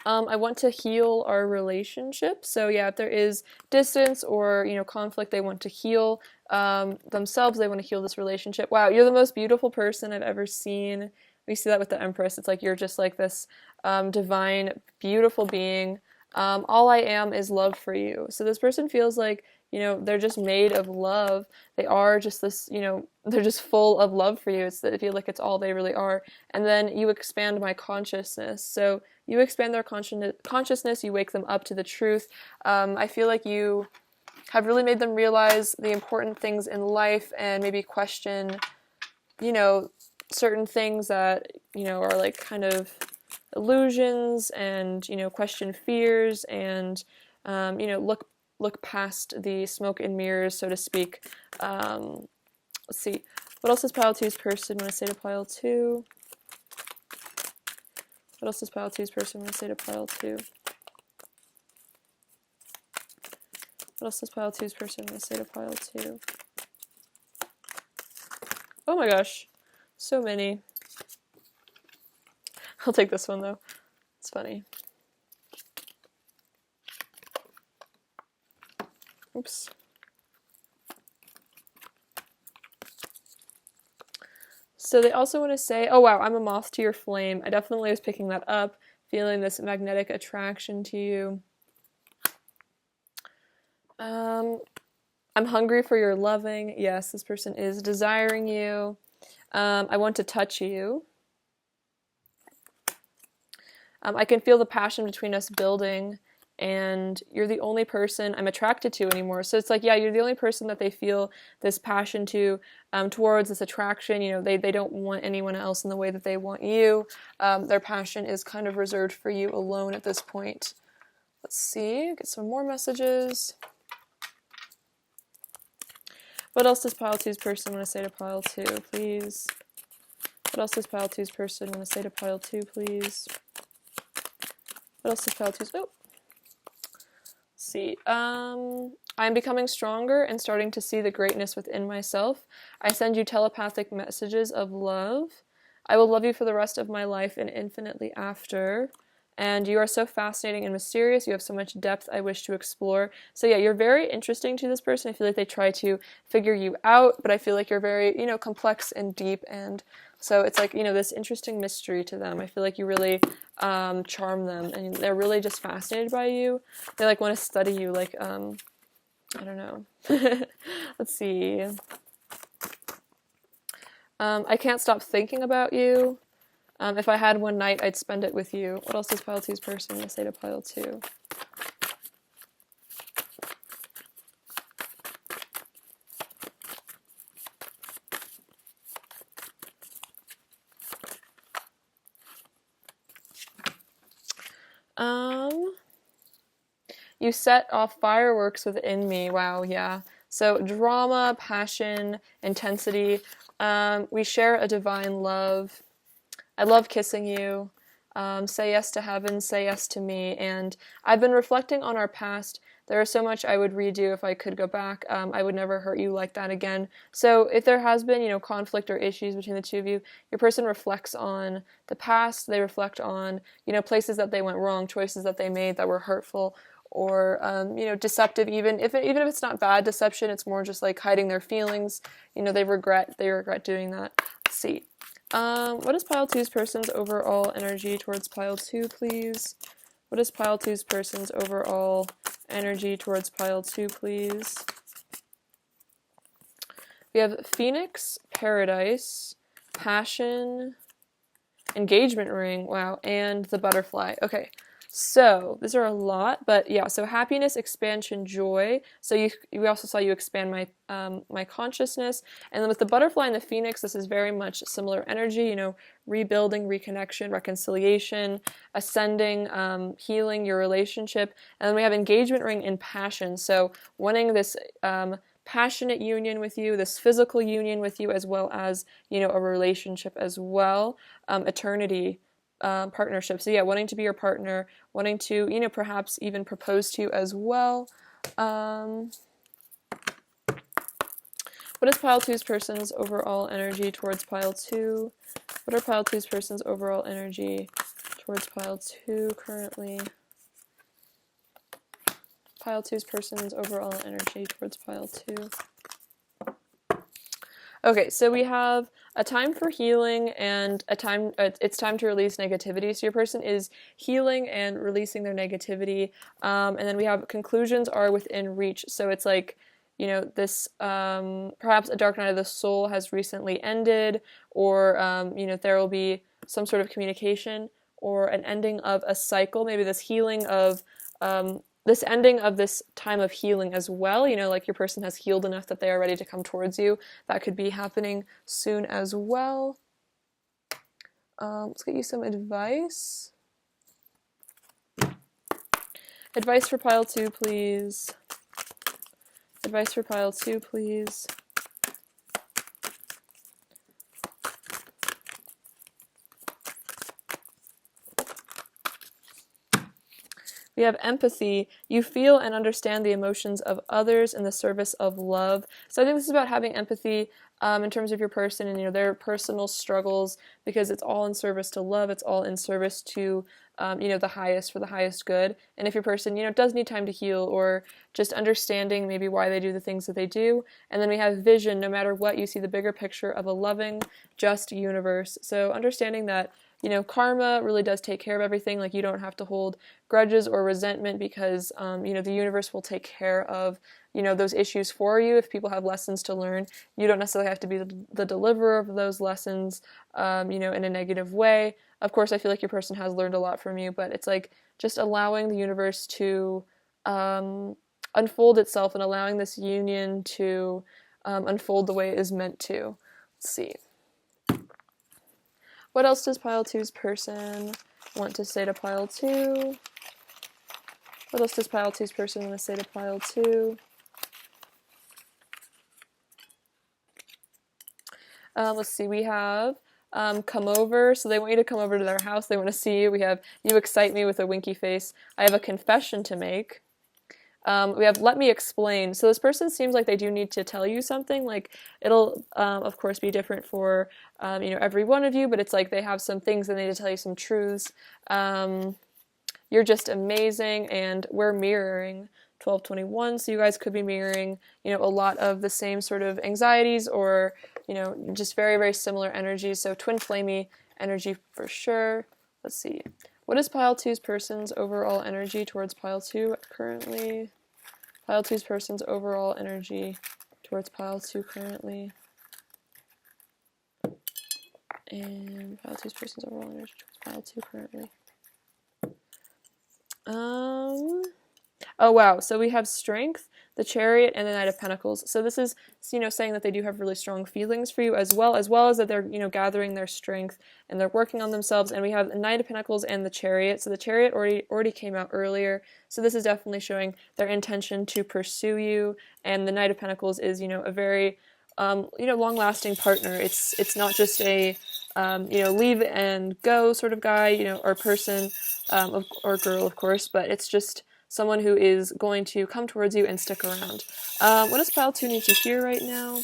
I want to heal our relationship. So yeah, if there is distance or, conflict, they want to heal themselves. They want to heal this relationship. Wow, you're the most beautiful person I've ever seen. We see that with the Empress. It's like you're just like this divine, beautiful being. All I am is love for you. So this person feels like, they're just made of love. They are just this, they're just full of love for you. They feel like it's all they really are. And then you expand my consciousness. So you expand their consciousness, you wake them up to the truth. I feel like you have really made them realize the important things in life and maybe question, certain things that, are like kind of illusions, and, question fears, and, look past the smoke and mirrors, so to speak. Let's see. What else does pile 2's person want to say to pile 2? What else does pile 2's person want to say to pile 2? What else does pile 2's person want to say to pile 2? Oh my gosh. So many. I'll take this one though. It's funny. Oops. So they also want to say, oh wow, I'm a moth to your flame. I definitely was picking that up, feeling this magnetic attraction to you. I'm hungry for your loving. Yes, this person is desiring you. I want to touch you. I can feel the passion between us building, and you're the only person I'm attracted to anymore. So it's like, yeah, you're the only person that they feel this passion to, towards, this attraction. You know, they don't want anyone else in the way that they want you. Their passion is kind of reserved for you alone at this point. Let's see, get some more messages. What else does pile two's person want to say to pile two, please? What else does pile two's person want to say to pile two, please? What else does pile two's, oh. Let's see, I'm becoming stronger and starting to see the greatness within myself. I send you telepathic messages of love. I will love you for the rest of my life and infinitely after. And you are so fascinating and mysterious. You have so much depth I wish to explore. So yeah, you're very interesting to this person. I feel like they try to figure you out, but I feel like you're very, you know, complex and deep. And so it's like, you know, this interesting mystery to them. I feel like you really charm them, and they're really just fascinated by you. They like want to study you, like, I don't know. Let's see. I can't stop thinking about you. If I had one night, I'd spend it with you. What else does pile two's person want to say to pile two? You set off fireworks within me. Wow, yeah. So drama, passion, intensity. We share a divine love. I love kissing you. Say yes to heaven, say yes to me. And I've been reflecting on our past. There is so much I would redo if I could go back. I would never hurt you like that again. So if there has been, you know, conflict or issues between the two of you, your person reflects on the past. They reflect on, you know, places that they went wrong, choices that they made that were hurtful, or you know, deceptive. Even if it's not bad deception, it's more just like hiding their feelings. You know, they regret doing that. Let's see. What is pile two's person's overall energy towards pile two, please? What is pile two's person's overall energy towards pile two, please? We have Phoenix, Paradise, Passion, Engagement Ring, wow, and the Butterfly. Okay, so these are a lot, but yeah, so happiness, expansion, joy. So we also saw you expand my my consciousness. And then with the butterfly and the phoenix, this is very much similar energy, you know, rebuilding, reconnection, reconciliation, ascending, healing your relationship. And then we have engagement ring and passion. So wanting this passionate union with you, this physical union with you, as well as, you know, a relationship as well, eternity. Partnership. So yeah, wanting to be your partner, wanting to, you know, perhaps even propose to you as well. What is pile two's person's overall energy towards pile two? What are pile two's person's overall energy towards pile two currently? Pile two's person's overall energy towards pile two. Okay, so we have a time for healing and a time, it's time to release negativity. So your person is healing and releasing their negativity. And then we have conclusions are within reach. So it's like, you know, this, perhaps a dark night of the soul has recently ended, or, you know, there will be some sort of communication or an ending of a cycle, maybe this healing of, this ending of this time of healing as well, you know, like your person has healed enough that they are ready to come towards you. That could be happening soon as well. Let's get you some advice. Advice for pile two, please. Advice for pile two, please. We have empathy. You feel and understand the emotions of others in the service of love. So I think this is about having empathy in terms of your person and, you know, their personal struggles, because it's all in service to love. It's all in service to, you know, the highest, for the highest good. And if your person, you know, does need time to heal, or just understanding maybe why they do the things that they do. And then we have vision. No matter what, you see the bigger picture of a loving, just universe. So understanding that you know, karma really does take care of everything. Like, you don't have to hold grudges or resentment because, you know, the universe will take care of, you know, those issues for you. If people have lessons to learn, you don't necessarily have to be the deliverer of those lessons, you know, in a negative way. Of course, I feel like your person has learned a lot from you, but it's like just allowing the universe to unfold itself and allowing this union to unfold the way it is meant to. Let's see. What else does pile two's person want to say to pile two? What else does pile two's person want to say to pile two? Let's see, we have come over. So they want you to come over to their house. They want to see you. We have you excite me with a winky face. I have a confession to make. We have let me explain. So this person seems like they do need to tell you something. Like, it'll, of course, be different for, you know, every one of you, but it's like they have some things that they need to tell you, some truths. You're just amazing, and we're mirroring 1221, so you guys could be mirroring, you know, a lot of the same sort of anxieties or, you know, just very, very similar energies. So twin flamey energy for sure. Let's see. What is pile two's person's overall energy towards pile two currently? Pile two's person's overall energy towards pile two currently. And pile two's person's overall energy towards pile two currently. Oh wow, so we have strength, the chariot, and the Knight of Pentacles. So this is, you know, saying that they do have really strong feelings for you as well as that they're, you know, gathering their strength and they're working on themselves. And we have the Knight of Pentacles and the Chariot. So the Chariot already came out earlier. So this is definitely showing their intention to pursue you. And the Knight of Pentacles is, you know, a very, you know, long-lasting partner. It's not just a, you know, leave and go sort of guy, you know, or person, or girl, of course, but it's just someone who is going to come towards you and stick around. What does pile two need to hear right now?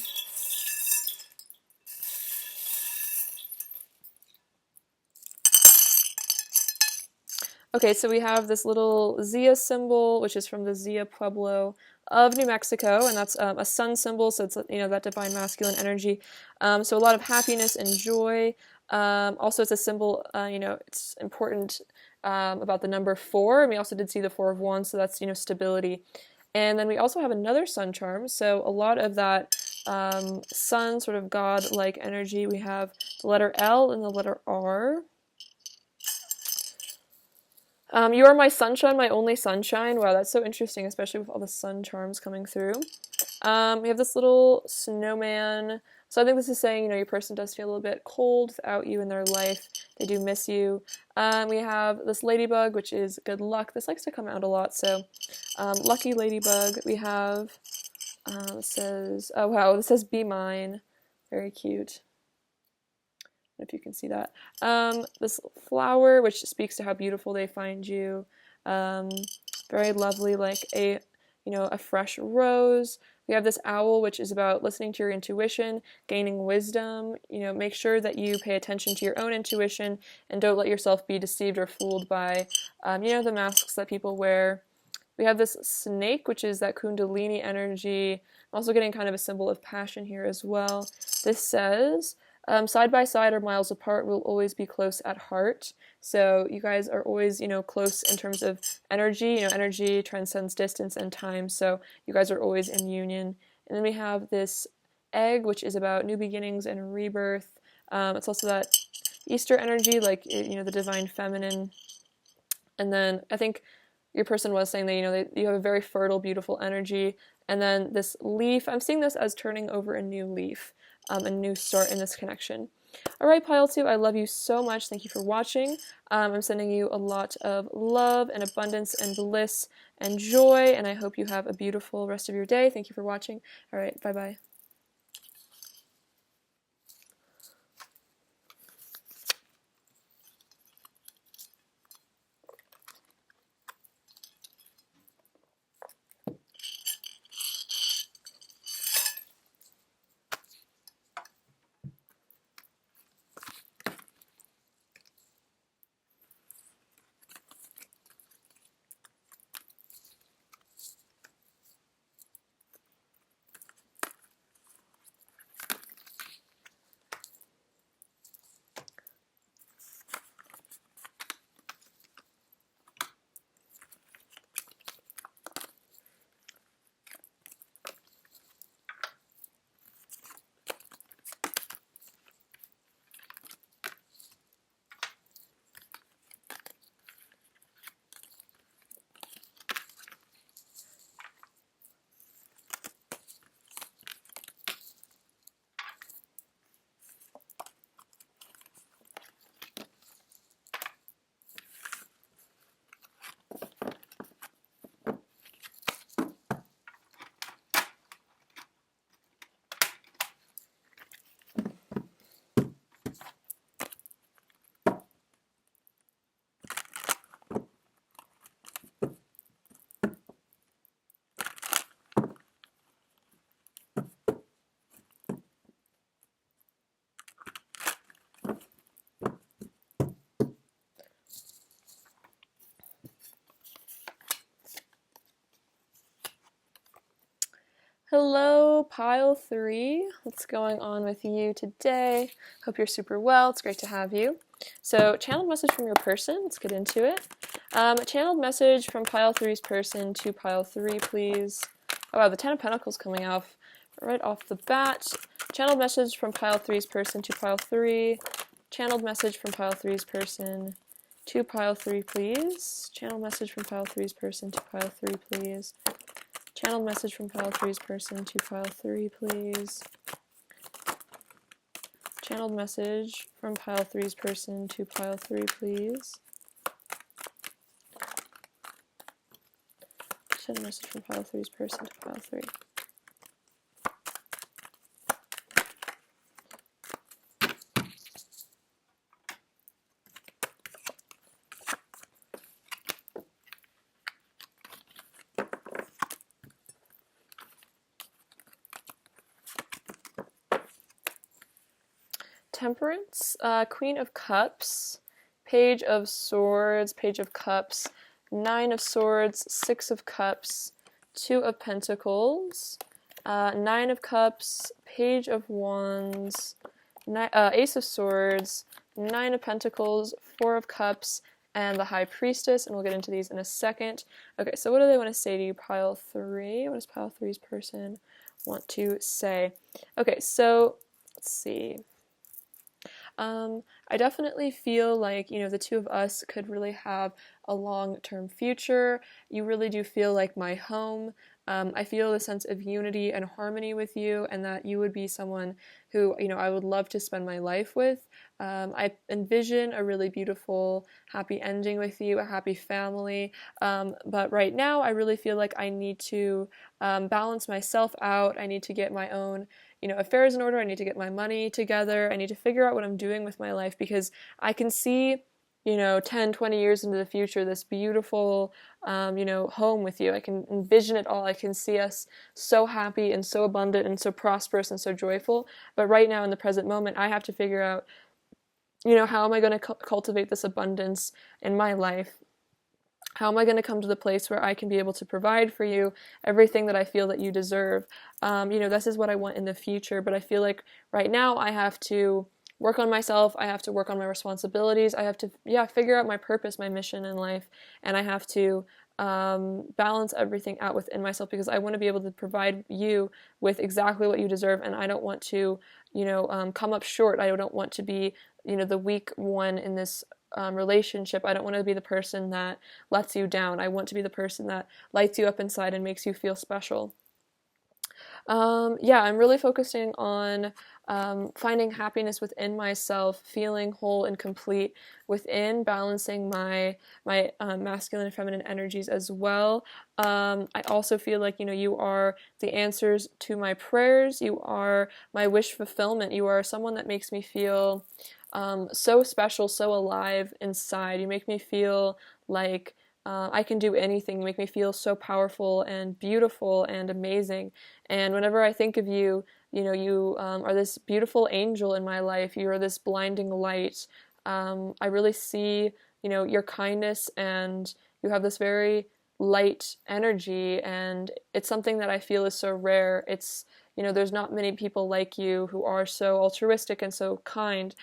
Okay, so we have this little Zia symbol, which is from the Zia Pueblo of New Mexico, and that's a sun symbol, so it's, you know, that divine masculine energy. So a lot of happiness and joy. Also, it's a symbol, you know, it's important about the number 4, and we also did see the 4 of Wands, so that's, you know, stability. And then we also have another sun charm, so a lot of that sun sort of god-like energy. We have the letter L and the letter R. You are my sunshine, my only sunshine. Wow, that's so interesting, especially with all the sun charms coming through. We have this little snowman. So I think this is saying, you know, your person does feel a little bit cold without you in their life. They do miss you. We have this ladybug, which is good luck. This likes to come out a lot, so lucky ladybug. We have, it says, oh wow, this says be mine. Very cute. If you can see that. This flower, which speaks to how beautiful they find you. Very lovely, like a, you know, a fresh rose. We have this owl, which is about listening to your intuition, gaining wisdom. You know, make sure that you pay attention to your own intuition and don't let yourself be deceived or fooled by, you know, the masks that people wear. We have this snake, which is that Kundalini energy. I'm also getting kind of a symbol of passion here as well. This says, side by side or miles apart, we'll always be close at heart. So you guys are always, you know, close in terms of energy. You know, energy transcends distance and time, so you guys are always in union. And then we have this egg, which is about new beginnings and rebirth. It's also that Easter energy, like, you know, the divine feminine. And then I think your person was saying that, you know, you have a very fertile, beautiful energy. And then this leaf, I'm seeing this as turning over a new leaf. A new start in this connection. Alright, pile 2, I love you so much. Thank you for watching. I'm sending you a lot of love and abundance and bliss and joy, and I hope you have a beautiful rest of your day. Thank you for watching. Alright, bye-bye. Hello, pile 3. What's going on with you today? Hope you're super well. It's great to have you. So, channeled message from your person. Let's get into it. Channeled message from pile 3's person to pile 3, please. Oh, wow, the 10 of Pentacles coming off right off the bat. Channeled message from pile 3's person to pile 3. Channeled message from pile 3's person to pile 3, please. Channeled message from pile 3's person to pile 3, please. Channeled message from pile 3's person to pile 3, please. Channeled message from pile 3's person to pile 3, please. Channeled message from pile 3's person to pile 3. Temperance, Queen of Cups, Page of Swords, Page of Cups, 9 of Swords, 6 of Cups, 2 of Pentacles, 9 of Cups, Page of Wands, Ace of Swords, 9 of Pentacles, 4 of Cups, and the High Priestess, and we'll get into these in a second. Okay, so what do they want to say to you, pile 3? What does pile 3's person want to say? Okay, so let's see. I definitely feel like, the two of us could really have a long-term future. You really do feel like my home. I feel a sense of unity and harmony with you, and that you would be someone who, I would love to spend my life with. I envision a really beautiful, happy ending with you, a happy family. But right now, I really feel like I need to balance myself out. I need to get my own affairs in order. I need to get my money together. I need to figure out what I'm doing with my life, because I can see, 10, 20 years into the future, this beautiful, home with you. I can envision it all. I can see us so happy and so abundant and so prosperous and so joyful. But right now, in the present moment, I have to figure out, how am I going to cultivate this abundance in my life? How am I going to come to the place where I can be able to provide for you everything that I feel that you deserve? This is what I want in the future, but I feel like right now I have to work on myself. I have to work on my responsibilities. I have to, figure out my purpose, my mission in life, and I have to balance everything out within myself, because I want to be able to provide you with exactly what you deserve, and I don't want to, come up short. I don't want to be, the weak one in this relationship. I don't want to be the person that lets you down. I want to be the person that lights you up inside and makes you feel special. I'm really focusing on finding happiness within myself, feeling whole and complete within, balancing my masculine and feminine energies as well. I also feel like, you are the answers to my prayers. You are my wish fulfillment. You are someone that makes me feel so special, so alive inside. You make me feel like I can do anything. You make me feel so powerful and beautiful and amazing. And whenever I think of you, you are this beautiful angel in my life. You are this blinding light. I really see, your kindness, and you have this very light energy, and it's something that I feel is so rare. It's, there's not many people like you who are so altruistic and so kind.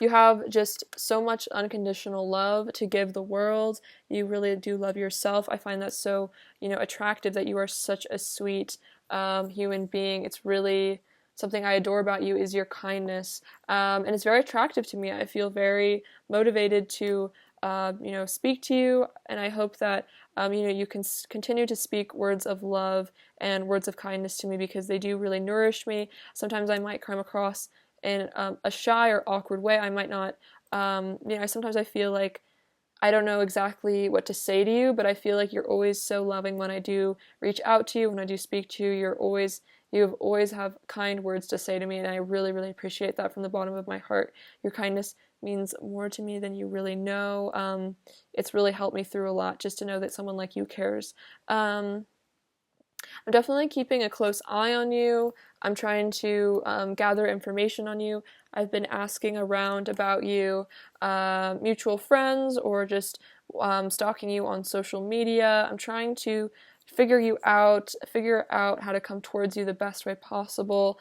You have just so much unconditional love to give the world. You really do love yourself. I find that so, attractive, that you are such a sweet human being. It's really something I adore about you is your kindness. And it's very attractive to me. I feel very motivated to, speak to you. And I hope that, you can continue to speak words of love and words of kindness to me, because they do really nourish me. Sometimes I might come across in a shy or awkward way. I might not, sometimes I feel like I don't know exactly what to say to you, but I feel like you're always so loving when I do reach out to you, when I do speak to you. You always have kind words to say to me, and I really, really appreciate that from the bottom of my heart. Your kindness means more to me than you really know. It's really helped me through a lot, just to know that someone like you cares. I'm definitely keeping a close eye on you. I'm trying to gather information on you. I've been asking around about you, mutual friends, or just stalking you on social media. I'm trying to figure out how to come towards you the best way possible,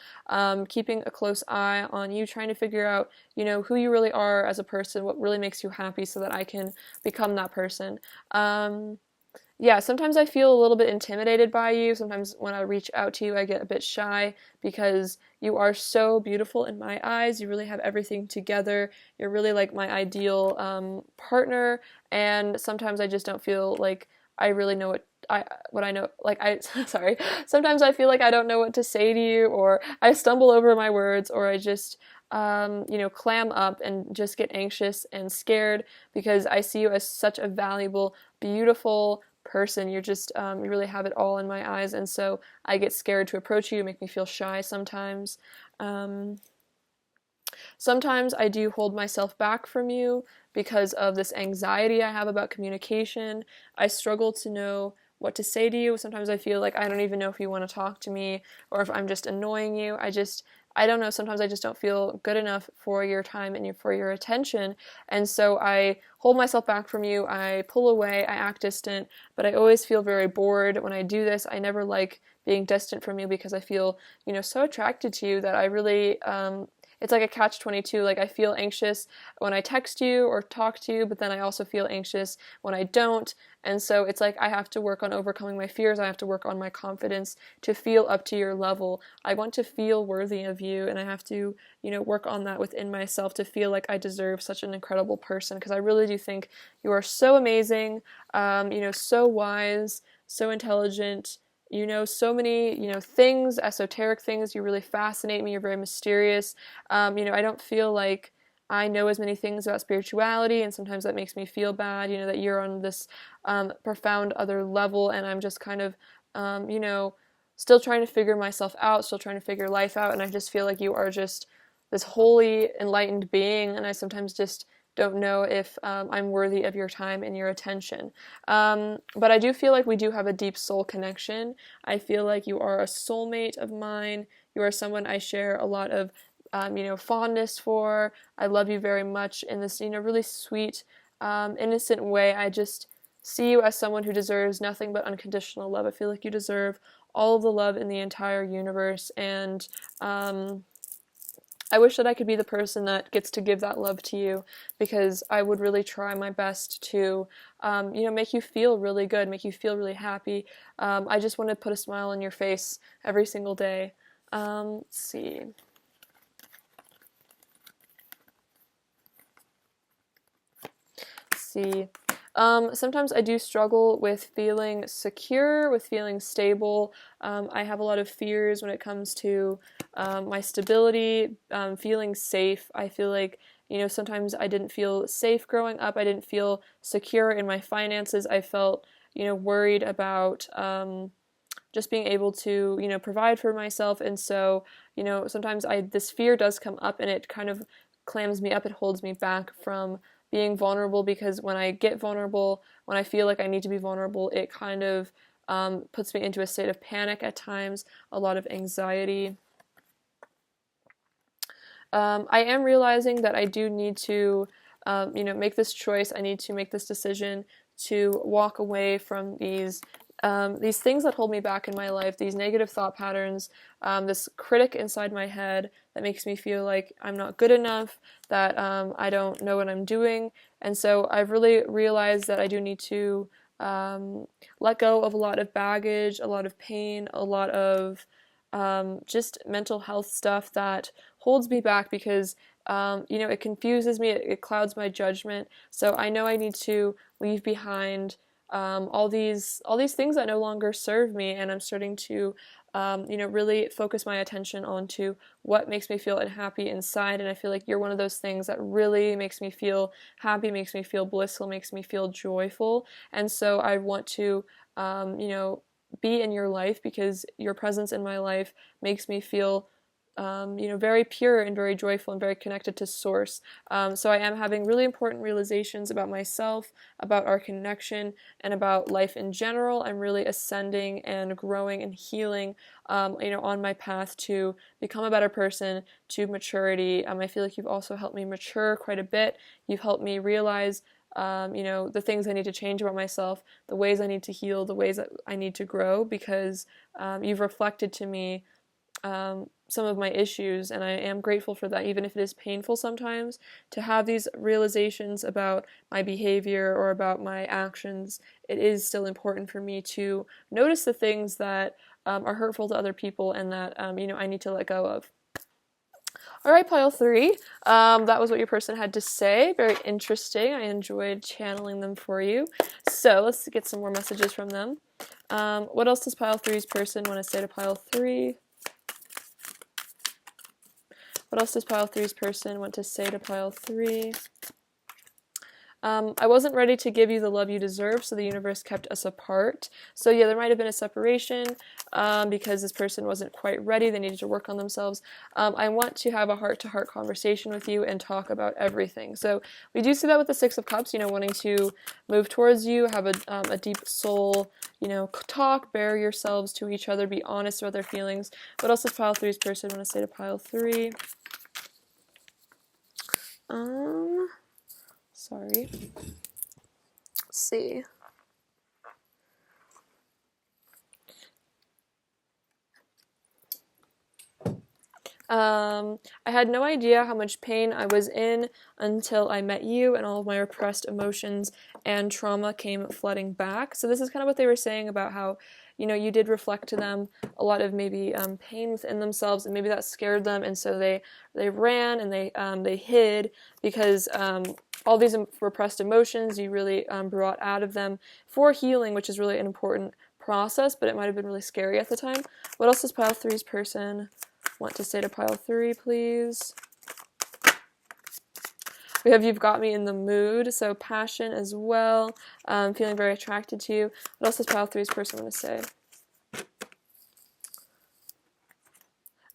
keeping a close eye on you, trying to figure out, who you really are as a person, what really makes you happy so that I can become that person. Yeah, sometimes I feel a little bit intimidated by you. Sometimes when I reach out to you, I get a bit shy because you are so beautiful in my eyes. You really have everything together. You're really like my ideal partner, and sometimes I just don't feel like I really know what I know. Like I, sorry. Sometimes I feel like I don't know what to say to you, or I stumble over my words, or I just clam up and just get anxious and scared because I see you as such a valuable, beautiful person. You're just, you really have it all in my eyes, and so I get scared to approach you, make me feel shy sometimes. Um, Sometimes I do hold myself back from you because of this anxiety I have about communication. I struggle to know what to say to you. Sometimes I feel like I don't even know if you want to talk to me or if I'm just annoying you. I don't know, sometimes I just don't feel good enough for your time and for your attention. And so I hold myself back from you. I pull away, I act distant, but I always feel very bored when I do this. I never like being distant from you because I feel, so attracted to you that I really, it's like a catch-22. Like I feel anxious when I text you or talk to you, but then I also feel anxious when I don't. And so it's like I have to work on overcoming my fears. I have to work on my confidence to feel up to your level. I want to feel worthy of you, and I have to, work on that within myself to feel like I deserve such an incredible person, because I really do think you are so amazing, so wise, so intelligent, so many, things, esoteric things. You really fascinate me. You're very mysterious. I don't feel like I know as many things about spirituality, and sometimes that makes me feel bad, that you're on this profound other level, and I'm just kind of, still trying to figure myself out, still trying to figure life out, and I just feel like you are just this holy, enlightened being, and I sometimes just don't know if I'm worthy of your time and your attention. But I do feel like we do have a deep soul connection. I feel like you are a soulmate of mine. You are someone I share a lot of, fondness for. I love you very much in this, really sweet, innocent way. I just see you as someone who deserves nothing but unconditional love. I feel like you deserve all of the love in the entire universe, and I wish that I could be the person that gets to give that love to you, because I would really try my best to, make you feel really good, make you feel really happy. I just want to put a smile on your face every single day. Let's see. Sometimes I do struggle with feeling secure, with feeling stable. I have a lot of fears when it comes to my stability, feeling safe. I feel like, sometimes I didn't feel safe growing up. I didn't feel secure in my finances. I felt, worried about just being able to, provide for myself. And so, sometimes this fear does come up, and it kind of clams me up. It holds me back from being vulnerable, because when I get vulnerable, when I feel like I need to be vulnerable, it kind of puts me into a state of panic at times, a lot of anxiety. I am realizing that I do need to, make this choice. I need to make this decision to walk away from these things that hold me back in my life, these negative thought patterns, this critic inside my head that makes me feel like I'm not good enough, that I don't know what I'm doing. And so I've really realized that I do need to let go of a lot of baggage, a lot of pain, a lot of just mental health stuff that holds me back, because it confuses me, it clouds my judgment. So I know I need to leave behind all these things that no longer serve me, and I'm starting to really focus my attention onto what makes me feel happy inside. And I feel like you're one of those things that really makes me feel happy, makes me feel blissful, makes me feel joyful. And so I want to be in your life, because your presence in my life makes me feel very pure and very joyful and very connected to Source. So I am having really important realizations about myself, about our connection, and about life in general. I'm really ascending and growing and healing, on my path to become a better person, to maturity. I feel like you've also helped me mature quite a bit. You've helped me realize you know, the things I need to change about myself, the ways I need to heal, the ways that I need to grow, because you've reflected to me some of my issues, and I am grateful for that, even if it is painful sometimes to have these realizations about my behavior or about my actions. It is still important for me to notice the things that are hurtful to other people and that you know, I need to let go of. All right, pile 3. That was what your person had to say. Very interesting. I enjoyed channeling them for you. So let's get some more messages from them. What else does pile 3's person want to say to pile 3? What else does pile 3's person want to say to pile 3? I wasn't ready to give you the love you deserve, so the universe kept us apart. So yeah, there might have been a separation because this person wasn't quite ready. They needed to work on themselves. I want to have a heart-to-heart conversation with you and talk about everything. So we do see that with the Six of Cups, you know, wanting to move towards you, have a deep soul, you know, talk, bare yourselves to each other, be honest about their feelings. What else does pile 3's person want to say to pile 3? Sorry. Let's see. I had no idea how much pain I was in until I met you, and all of my repressed emotions and trauma came flooding back. So this is kind of what they were saying about how, you know, you did reflect to them a lot of maybe pain within themselves, and maybe that scared them, and so they ran and they hid because all these repressed emotions you really brought out of them for healing, which is really an important process, but it might have been really scary at the time. What else does pile 3's person want to say to pile 3, please? We have you've got me in the mood, so passion as well, feeling very attracted to you. What else does pile 3's person want to say?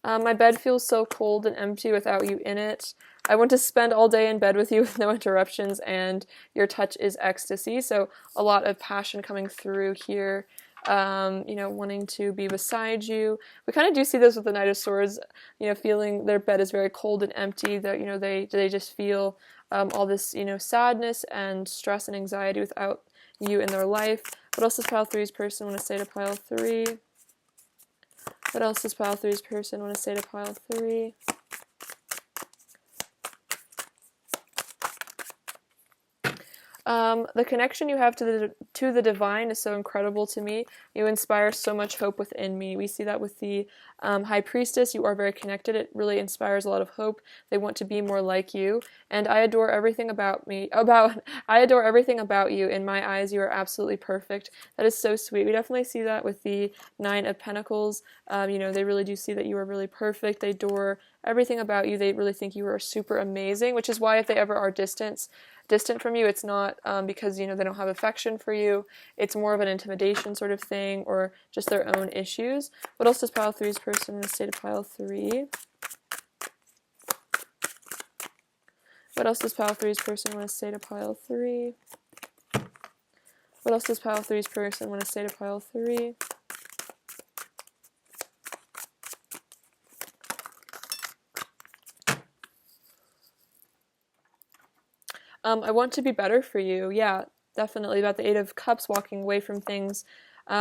My bed feels so cold and empty without you in it. I want to spend all day in bed with you with no interruptions, and your touch is ecstasy. So a lot of passion coming through here. You know, wanting to be beside you. We kind of do see this with the Knight of Swords, you know, feeling their bed is very cold and empty, that, you know, they just feel all this, you know, sadness and stress and anxiety without you in their life. What else does pile 3's person want to say to pile 3? What else does pile 3's person want to say to pile 3? The connection you have to the divine is so incredible to me. You inspire so much hope within me. We see that with the High Priestess. You are very connected. It really inspires a lot of hope. They want to be more like you, and I adore everything about I adore everything about you. In my eyes, you are absolutely perfect. That is so sweet. We definitely see that with the Nine of Pentacles. You know, they really do see that you are really perfect. They adore everything about you. They really think you are super amazing, which is why if they ever are distant from you, it's not because, you know, they don't have affection for you. It's more of an intimidation sort of thing, or just their own issues. What else does pile 3's person want to say to pile 3? What else does pile 3's person want to say to pile 3? What else does pile 3's person want to say to pile 3? I want to be better for you. Yeah, definitely. About the Eight of Cups, walking away from things.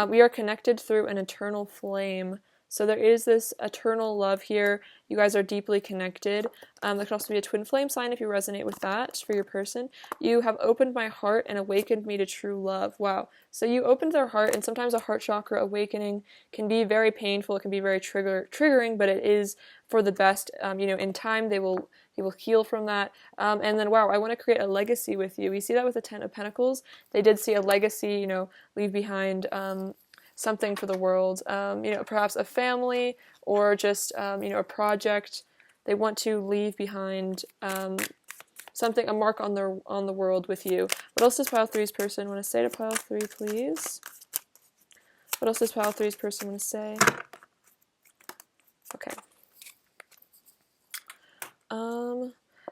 We are connected through an eternal flame. So there is this eternal love here. You guys are deeply connected. There could also be a twin flame sign if you resonate with that for your person. You have opened my heart and awakened me to true love. Wow. So you opened their heart, and sometimes a heart chakra awakening can be very painful. It can be very triggering, but it is for the best. You know, in time they will heal from that. And then, wow, I want to create a legacy with you. We see that with the Ten of Pentacles. They did see a legacy, you know, leave behind something for the world, you know, perhaps a family or just, you know, a project. They want to leave behind something, a mark on the world with you. What else does pile 3's person want to say to pile 3, please? What else does pile 3's person want to say? Okay.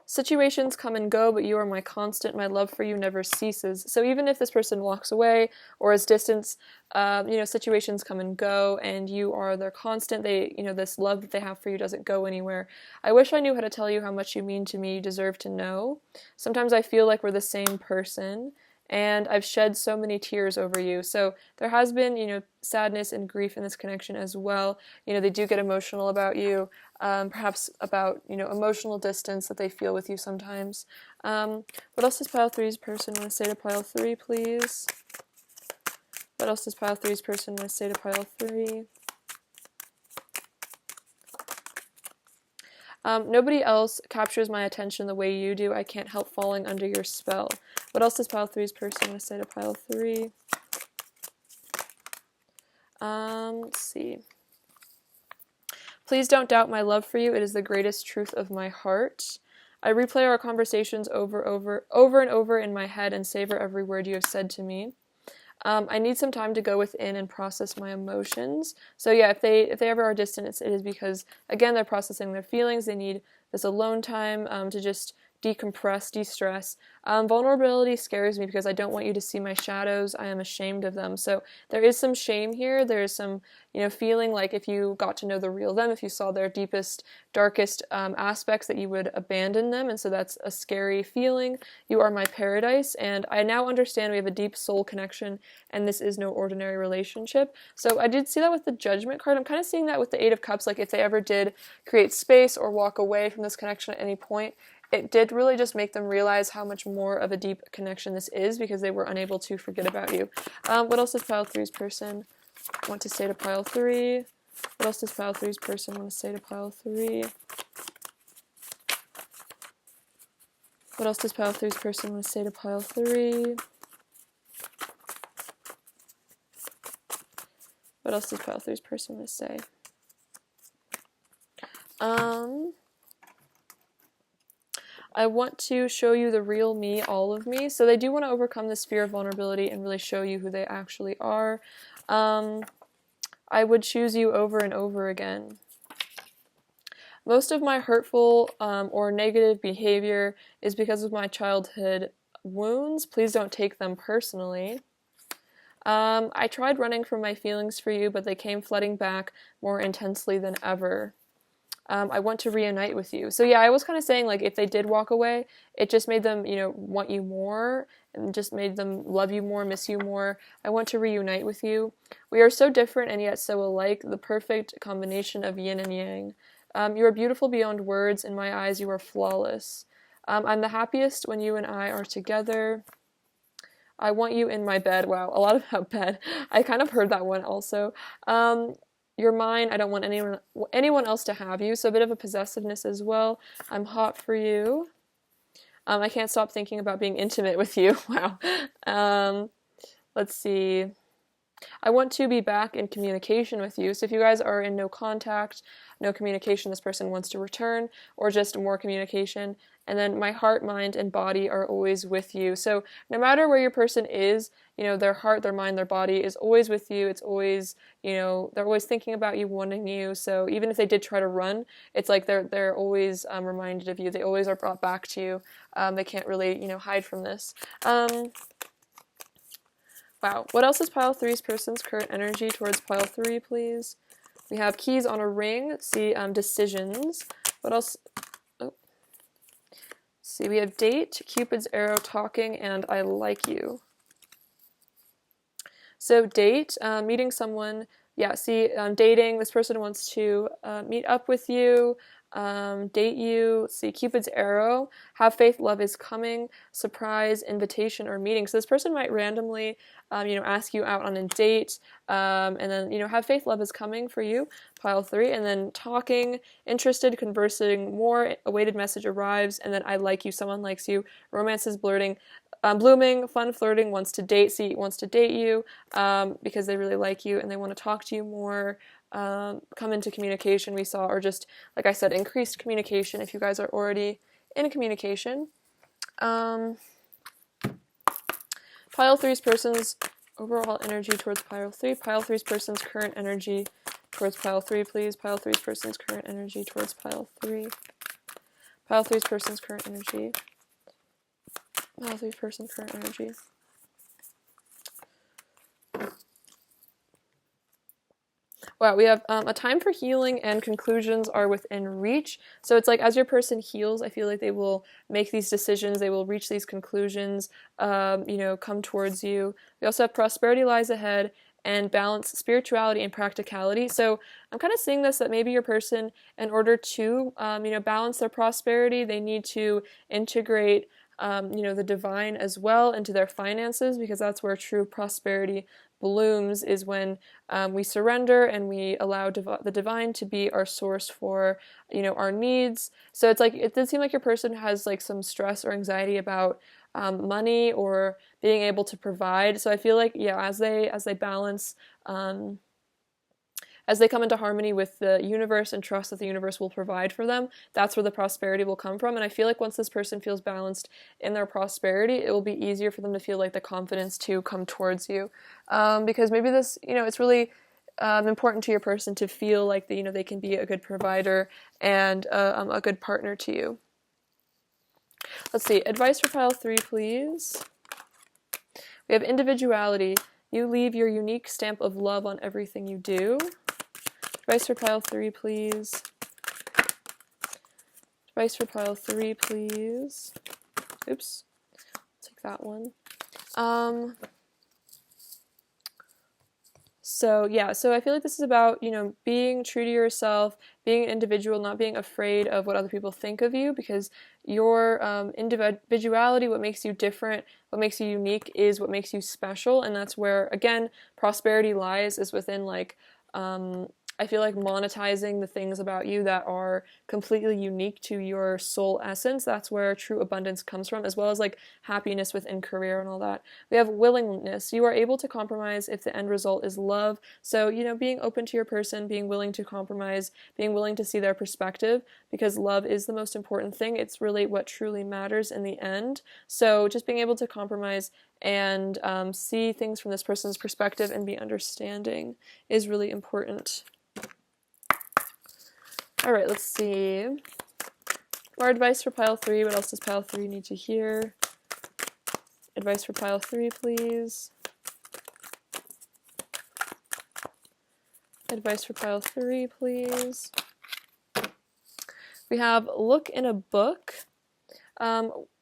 situations come and go, but you are my constant. My love for you never ceases. So even if this person walks away or is distance, situations come and go, and you are their constant. This love that they have for you doesn't go anywhere. I wish I knew how to tell you how much you mean to me. You deserve to know. Sometimes I feel like we're the same person, and I've shed so many tears over you. So there has been, sadness and grief in this connection as well. They do get emotional about you, perhaps about, emotional distance that they feel with you sometimes. What else does pile three's person want to say to pile three, please? What else does pile three's person want to say to pile three? Nobody else captures my attention the way you do. I can't help falling under your spell. What else does pile three's person want to say to pile three? Let's see. Please don't doubt my love for you. It is the greatest truth of my heart. I replay our conversations over and over in my head and savor every word you have said to me. I need some time to go within and process my emotions. So yeah, if they ever are distant, it is because, again, they're processing their feelings. They need this alone time to just decompress, de-stress. Vulnerability scares me because I don't want you to see my shadows. I am ashamed of them. So there is some shame here. There is some, feeling like if you got to know the real them, if you saw their deepest, darkest aspects, that you would abandon them. And so that's a scary feeling. You are my paradise. And I now understand we have a deep soul connection, and this is no ordinary relationship. So I did see that with the Judgment card. I'm kind of seeing that with the Eight of Cups. Like if they ever did create space or walk away from this connection at any point, it did really just make them realize how much more of a deep connection this is because they were unable to forget about you. What else does pile three's person want to say to pile three? What else does pile three's person want to say to pile three? What else does pile three's person want to say to pile three? What else does pile three's person want to say? I want to show you the real me, all of me. So they do want to overcome this fear of vulnerability and really show you who they actually are. I would choose you over and over again. Most of my hurtful or negative behavior is because of my childhood wounds. Please don't take them personally. I tried running from my feelings for you, but they came flooding back more intensely than ever. I want to reunite with you. So yeah, I was kind of saying, like, if they did walk away, it just made them, want you more, and just made them love you more, miss you more. I want to reunite with you. We are so different and yet so alike, the perfect combination of yin and yang. You are beautiful beyond words. In my eyes, you are flawless. I'm the happiest when you and I are together. I want you in my bed. Wow, a lot about bed. I kind of heard that one also. You're mine. I don't want anyone else to have you. So a bit of a possessiveness as well. I'm hot for you. I can't stop thinking about being intimate with you. Wow. Let's see. I want to be back in communication with you. So if you guys are in no contact, no communication, this person wants to return, or just more communication. And then my heart, mind, and body are always with you. So no matter where your person is, their heart, their mind, their body is always with you. It's always, they're always thinking about you, wanting you. So even if they did try to run, it's like they're always reminded of you. They always are brought back to you. They can't really, hide from this. Wow. What else is pile three's person's current energy towards pile three, please? We have keys on a ring. Let's see, decisions. What else? Oh. See, we have date, Cupid's arrow, talking, and I like you. So date, meeting someone. Yeah, see, dating. This person wants to meet up with you, date you. Let's see, Cupid's arrow. Have faith, love is coming. Surprise, invitation, or meeting. So this person might randomly, ask you out on a date, and then, have faith, love is coming for you, pile three, and then talking, interested, conversing more, awaited message arrives, and then I like you, someone likes you, romance is blooming, fun, flirting, wants to date you, because they really like you and they want to talk to you more, come into communication we saw, or just, like I said, increased communication if you guys are already in communication. Pile three's person's overall energy towards pile three. Pile three's person's current energy towards pile three, please. Pile three's person's current energy towards pile three. Pile three's person's current energy. Pile three's person's current energy. Wow, we have a time for healing and conclusions are within reach. So it's like as your person heals, I feel like they will make these decisions, they will reach these conclusions, come towards you. We also have prosperity lies ahead and balance spirituality and practicality. So I'm kind of seeing this that maybe your person, in order to, balance their prosperity, they need to integrate the divine as well into their finances, because that's where true prosperity blooms, is when we surrender and we allow the divine to be our source for our needs. So it's like it did seem like your person has like some stress or anxiety about money or being able to provide. So I feel like as they balance, as they come into harmony with the universe and trust that the universe will provide for them, that's where the prosperity will come from. And I feel like once this person feels balanced in their prosperity, it will be easier for them to feel like the confidence to come towards you. Because maybe this, it's really important to your person to feel like they can be a good provider and a good partner to you. Let's see, advice for pile 3, please. We have individuality. You leave your unique stamp of love on everything you do. Advice for pile 3, please. Advice for pile 3, please. Oops. Take that one. So I feel like this is about, being true to yourself, being an individual, not being afraid of what other people think of you, because your individuality, what makes you different, what makes you unique, is what makes you special. And that's where, again, prosperity lies, is within I feel like monetizing the things about you that are completely unique to your soul essence. That's where true abundance comes from, as well as like happiness within career and all that. We have willingness. You are able to compromise if the end result is love. So, being open to your person, being willing to compromise, being willing to see their perspective, because love is the most important thing. It's really what truly matters in the end. So just being able to compromise and see things from this person's perspective and be understanding is really important. All right, let's see. More advice for pile 3. What else does pile 3 need to hear? Advice for pile 3, please. Advice for pile 3, please. We have look in a book.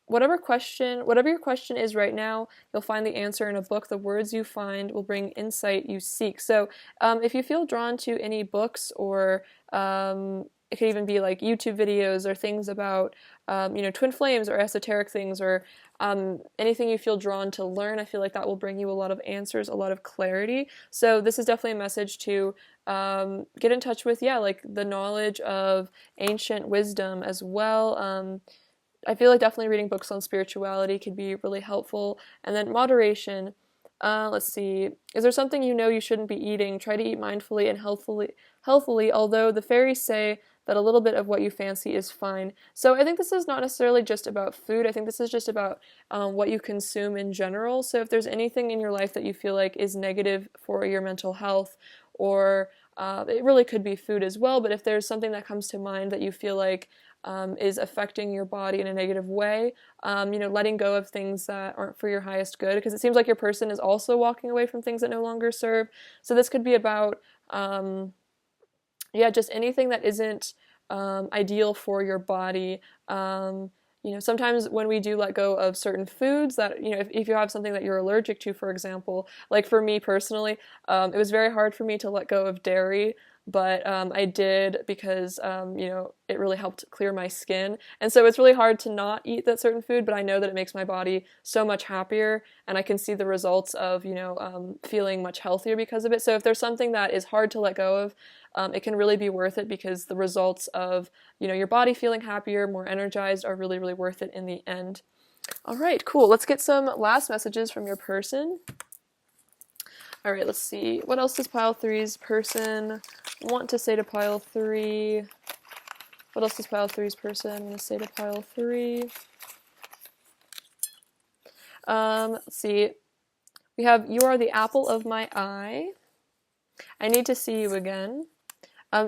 Whatever your question is right now, you'll find the answer in a book. The words you find will bring insight you seek. So if you feel drawn to any books, or it could even be like YouTube videos or things about twin flames or esoteric things, or anything you feel drawn to learn, I feel like that will bring you a lot of answers, a lot of clarity. So this is definitely a message to get in touch with, the knowledge of ancient wisdom as well. I feel like definitely reading books on spirituality could be really helpful. And then moderation. Let's see. Is there something you shouldn't be eating? Try to eat mindfully and healthfully, although the fairies say that a little bit of what you fancy is fine. So I think this is not necessarily just about food. I think this is just about what you consume in general. So if there's anything in your life that you feel like is negative for your mental health, or it really could be food as well, but if there's something that comes to mind that you feel like is affecting your body in a negative way, letting go of things that aren't for your highest good, because it seems like your person is also walking away from things that no longer serve. So this could be about, just anything that isn't ideal for your body. Sometimes when we do let go of certain foods that, if you have something that you're allergic to, for example, like for me personally, it was very hard for me to let go of dairy, but I did, because, it really helped clear my skin. And so it's really hard to not eat that certain food, but I know that it makes my body so much happier, and I can see the results of, feeling much healthier because of it. So if there's something that is hard to let go of, it can really be worth it, because the results of, your body feeling happier, more energized, are really, really worth it in the end. All right, cool. Let's get some last messages from your person. All right, let's see. What else does pile 3's person want to say to pile 3? What else does pile 3's person want to say to pile 3? Let's see. We have, you are the apple of my eye. I need to see you again.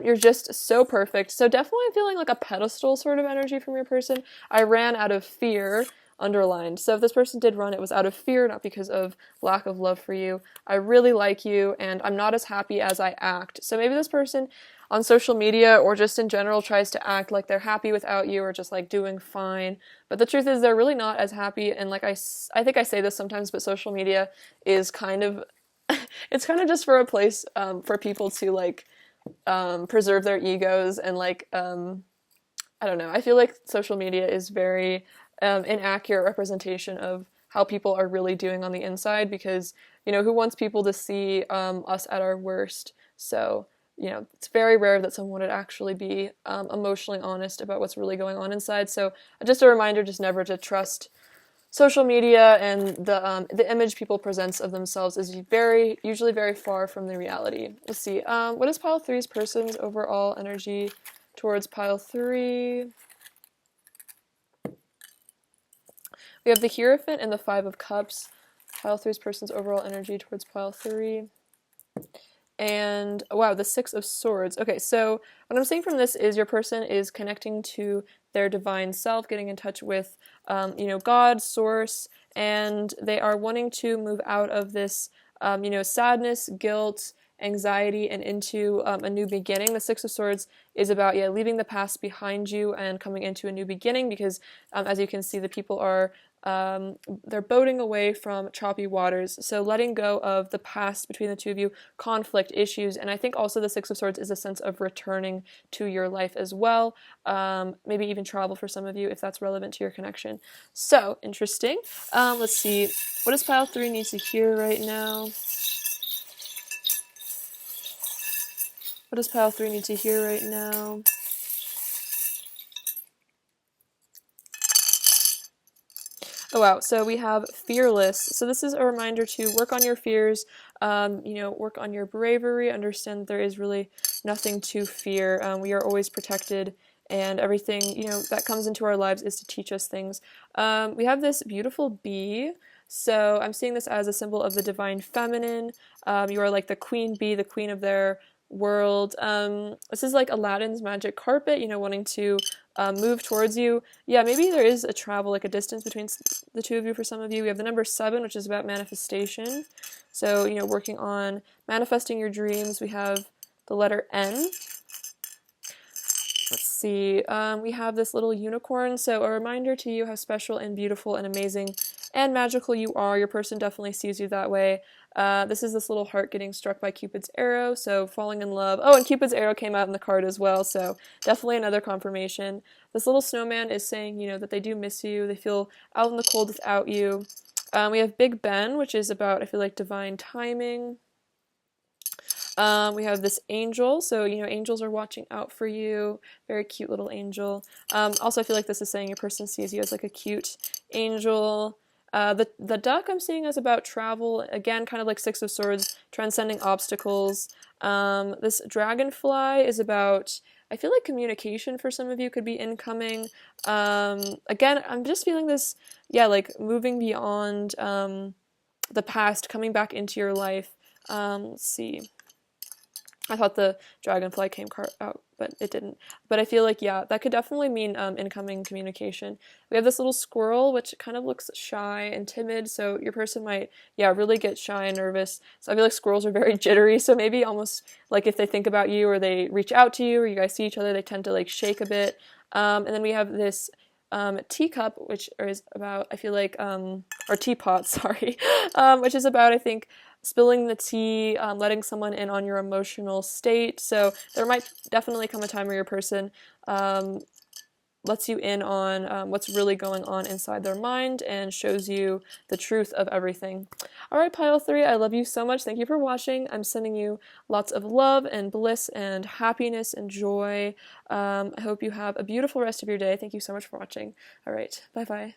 You're just so perfect. So definitely feeling like a pedestal sort of energy from your person. I ran out of fear, underlined. So if this person did run, it was out of fear, not because of lack of love for you. I really like you, and I'm not as happy as I act. So maybe this person on social media or just in general tries to act like they're happy without you or just like doing fine. But the truth is they're really not as happy. And like I think I say this sometimes, but social media is kind of, it's kind of just for a place for people to like preserve their egos and like, I don't know. I feel like social media is very inaccurate representation of how people are really doing on the inside because, you know, who wants people to see us at our worst? So, you know, it's very rare that someone would actually be emotionally honest about what's really going on inside. So just a reminder, just never to trust social media, and the image people presents of themselves is usually very far from the reality. Let's see. What is pile three's person's overall energy towards pile three? We have the Hierophant and the Five of Cups. Pile three's person's overall energy towards pile three. And wow, the Six of Swords. Okay, so what I'm seeing from this is your person is connecting to their divine self, getting in touch with, you know, God, source, and they are wanting to move out of this, you know, sadness, guilt, anxiety, and into a new beginning. The Six of Swords is about, yeah, leaving the past behind you and coming into a new beginning because, as you can see, the people are they're boating away from choppy waters. So letting go of the past between the two of you, conflict, issues, and I think also the Six of Swords is a sense of returning to your life as well. Maybe even travel for some of you if that's relevant to your connection. So interesting. Let's see. What does pile three need to hear right now? What does pile three need to hear right now? Oh wow, so we have fearless. So this is a reminder to work on your fears, you know, work on your bravery, understand that there is really nothing to fear. We are always protected, and everything, you know, that comes into our lives is to teach us things. We have this beautiful bee. So I'm seeing this as a symbol of the divine feminine. You are like the queen bee, the queen of their world. This is like Aladdin's magic carpet, you know, wanting to move towards you. Yeah, maybe there is a travel, like a distance between the two of you for some of you. We have the number 7, which is about manifestation. So, you know, working on manifesting your dreams. We have the letter N. Let's see. We have this little unicorn. So a reminder to you how special and beautiful and amazing and magical you are. Your person definitely sees you that way. This is this little heart getting struck by Cupid's arrow, so falling in love. Oh, and Cupid's arrow came out in the card as well, so definitely another confirmation. This little snowman is saying, you know, that they do miss you. They feel out in the cold without you. We have Big Ben, which is about, I feel like, divine timing. We have this angel, so, you know, angels are watching out for you. Very cute little angel. Also, I feel like this is saying your person sees you as like a cute angel. The duck I'm seeing is about travel, again, kind of like Six of Swords, transcending obstacles. This dragonfly is about, I feel like communication for some of you could be incoming. Again, I'm just feeling this, yeah, like moving beyond the past, coming back into your life. Let's see. I thought the dragonfly came out, but it didn't. But I feel like, yeah, that could definitely mean incoming communication. We have this little squirrel, which kind of looks shy and timid, so your person might, yeah, really get shy and nervous. So I feel like squirrels are very jittery, so maybe almost like if they think about you or they reach out to you or you guys see each other, they tend to like shake a bit. And then we have this teacup, which is about, I feel like, or teapot, sorry, which is about, I think, spilling the tea, letting someone in on your emotional state. So there might definitely come a time where your person lets you in on what's really going on inside their mind and shows you the truth of everything. All right, pile 3, I love you so much. Thank you for watching. I'm sending you lots of love and bliss and happiness and joy. I hope you have a beautiful rest of your day. Thank you so much for watching. All right, bye-bye.